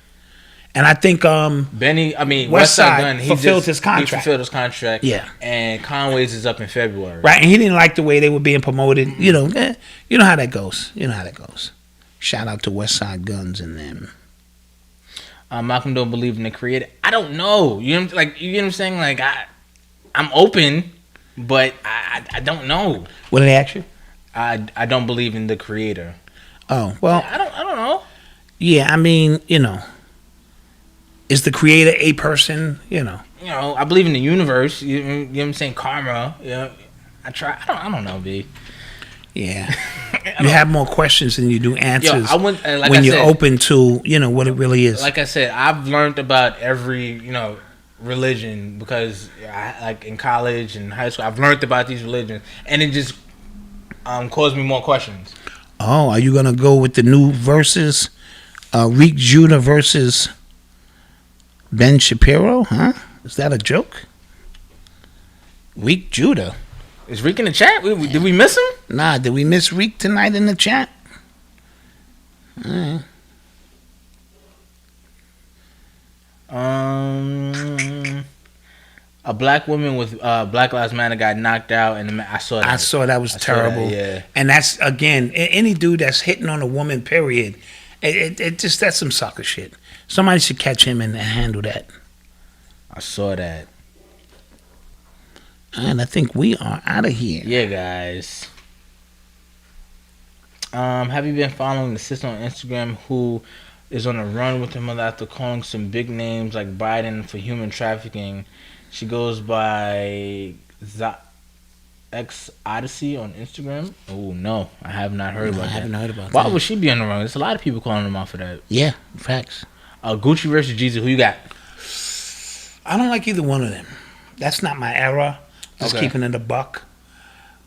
And I think Benny, Westside Gunn, fulfilled his contract. He fulfilled his contract. Yeah. And Conway's is up in February. Right, and he didn't like the way they were being promoted. You know how that goes. Shout out to Westside Guns and them. Malcolm don't believe in the creator. I don't know. You know what I'm saying? Like I'm open, but I don't know. What did they ask you? I don't believe in the creator. Oh well. I don't know. Yeah, is the creator a person? I believe in the universe. You know what I'm saying? Karma. I don't know, B. Yeah. You have more questions than you do answers. When you're open to what it really is. Like I said, I've learned about every religion because in college and high school I've learned about these religions, and it just caused me more questions. Oh, are you gonna go with the new verses? Reek Judah versus Ben Shapiro, huh? Is that a joke? Reek Judah. Is Reek in the chat? Did we miss him? Nah, did we miss Reek tonight in the chat? All right. A black woman with Black Lives Matter got knocked out, and I saw that. I saw that was terrible. Yeah. And that's, again, any dude that's hitting on a woman, period, it just, that's some sucker shit. Somebody should catch him and handle that. I saw that. And I think we are out of here. Yeah, guys. Have you been following the sister on Instagram who is on a run with her mother after calling some big names like Biden for human trafficking? She goes by X Odyssey on Instagram. Oh no, I have not heard about that. I haven't heard about that. Why would she be on the run? There's a lot of people calling them out for that. Yeah, facts. Gucci versus Jeezy. Who you got? I don't like either one of them. That's not my era. Just keeping it a buck.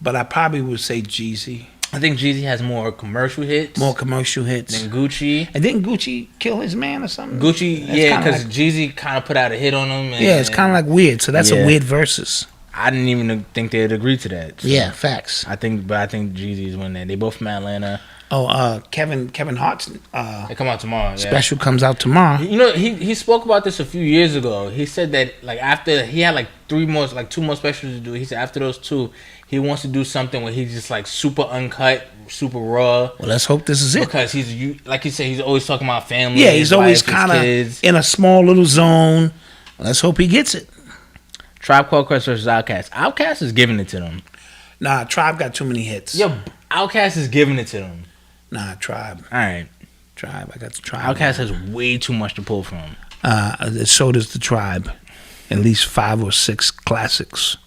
But I probably would say Jeezy. I think Jeezy has more commercial hits. More commercial hits than Gucci. And didn't Gucci kill his man or something? Gucci, yeah, because Jeezy kind of put out a hit on him. Yeah, it's kind of like weird. So that's a weird versus. I didn't even think they'd agree to that. So yeah, facts. I think Jeezy's winning that. They both from Atlanta. Oh, Kevin Hart's they come out tomorrow. Special comes out tomorrow. You know, he spoke about this a few years ago. He said that like after he had like 2 more specials to do. He said after those 2, he wants to do something where he's just like super uncut, super raw. Well, let's hope this is it. Because he's like you said, he's always talking about family. Yeah, he's always kind of in a small little zone. Let's hope he gets it. Tribe Called Quest versus Outkast. Outkast is giving it to them. Nah, Tribe got too many hits. Yo, Outkast is giving it to them. Nah, Tribe. All right. Tribe. I got the Tribe. Outkast has way too much to pull from. So does the Tribe. At least 5 or 6 classics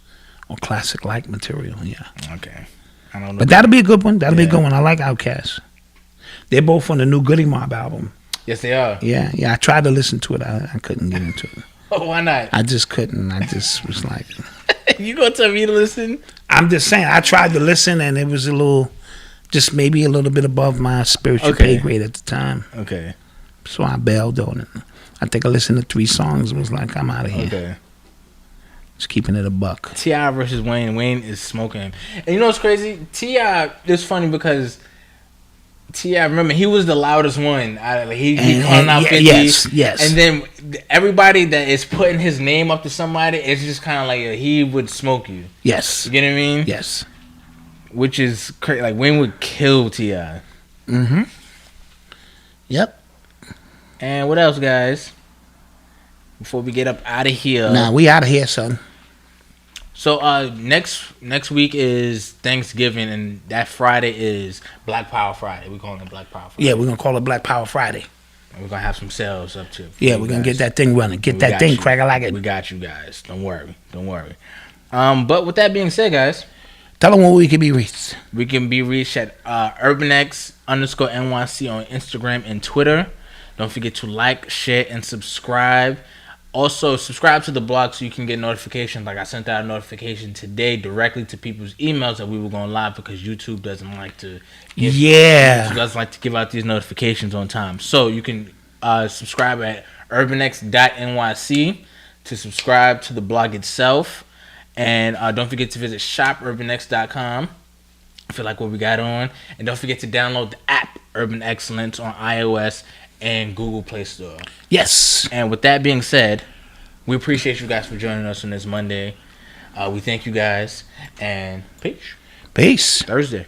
or classic-like material. Yeah. Okay. I don't know. But that'll be a good one. That'll be a good one. I like Outkast. They're both on the new Goody Mob album. Yes, they are. Yeah. I tried to listen to it. I couldn't get into it. Oh, why not? I just couldn't. I just was like... You gonna tell me to listen? I'm just saying. I tried to listen, and it was a little... Just maybe a little bit above my spiritual pay grade at the time. Okay. So I bailed on it. I think I listened to 3 songs and was like, I'm out of here. Okay. Just keeping it a buck. T.I. versus Wayne. Wayne is smoking him. And you know what's crazy? T.I. is funny because T.I., remember, he was the loudest one. He calling out 50. Yes. And then everybody that is putting his name up to somebody, it's just kind of like he would smoke you. Yes. You get what I mean? Yes. Which is crazy. Like, Wayne would kill T.I. Mm-hmm. Yep. And what else, guys? Before we get up out of here. Nah, we out of here, son. So next week is Thanksgiving, and that Friday is Black Power Friday. We're calling it Black Power Friday. Yeah, we're going to call it Black Power Friday. And we're going to have some sales up too. Yeah, we're going to get that thing running. Get that thing crack. I like it. We got you guys. Don't worry. But with that being said, guys. Tell them where we can be reached. We can be reached at UrbanX_NYC on Instagram and Twitter. Don't forget to like, share, and subscribe. Also, subscribe to the blog so you can get notifications. Like I sent out a notification today directly to people's emails that we were going live because YouTube doesn't like to give out these notifications on time. So you can subscribe at urbanx.nyc to subscribe to the blog itself. And don't forget to visit shopurbanx.com if you like what we got on. And don't forget to download the app Urban Xcellence on iOS and Google Play Store. Yes. And with that being said, we appreciate you guys for joining us on this Monday. We thank you guys, and peace. Peace. Thursday.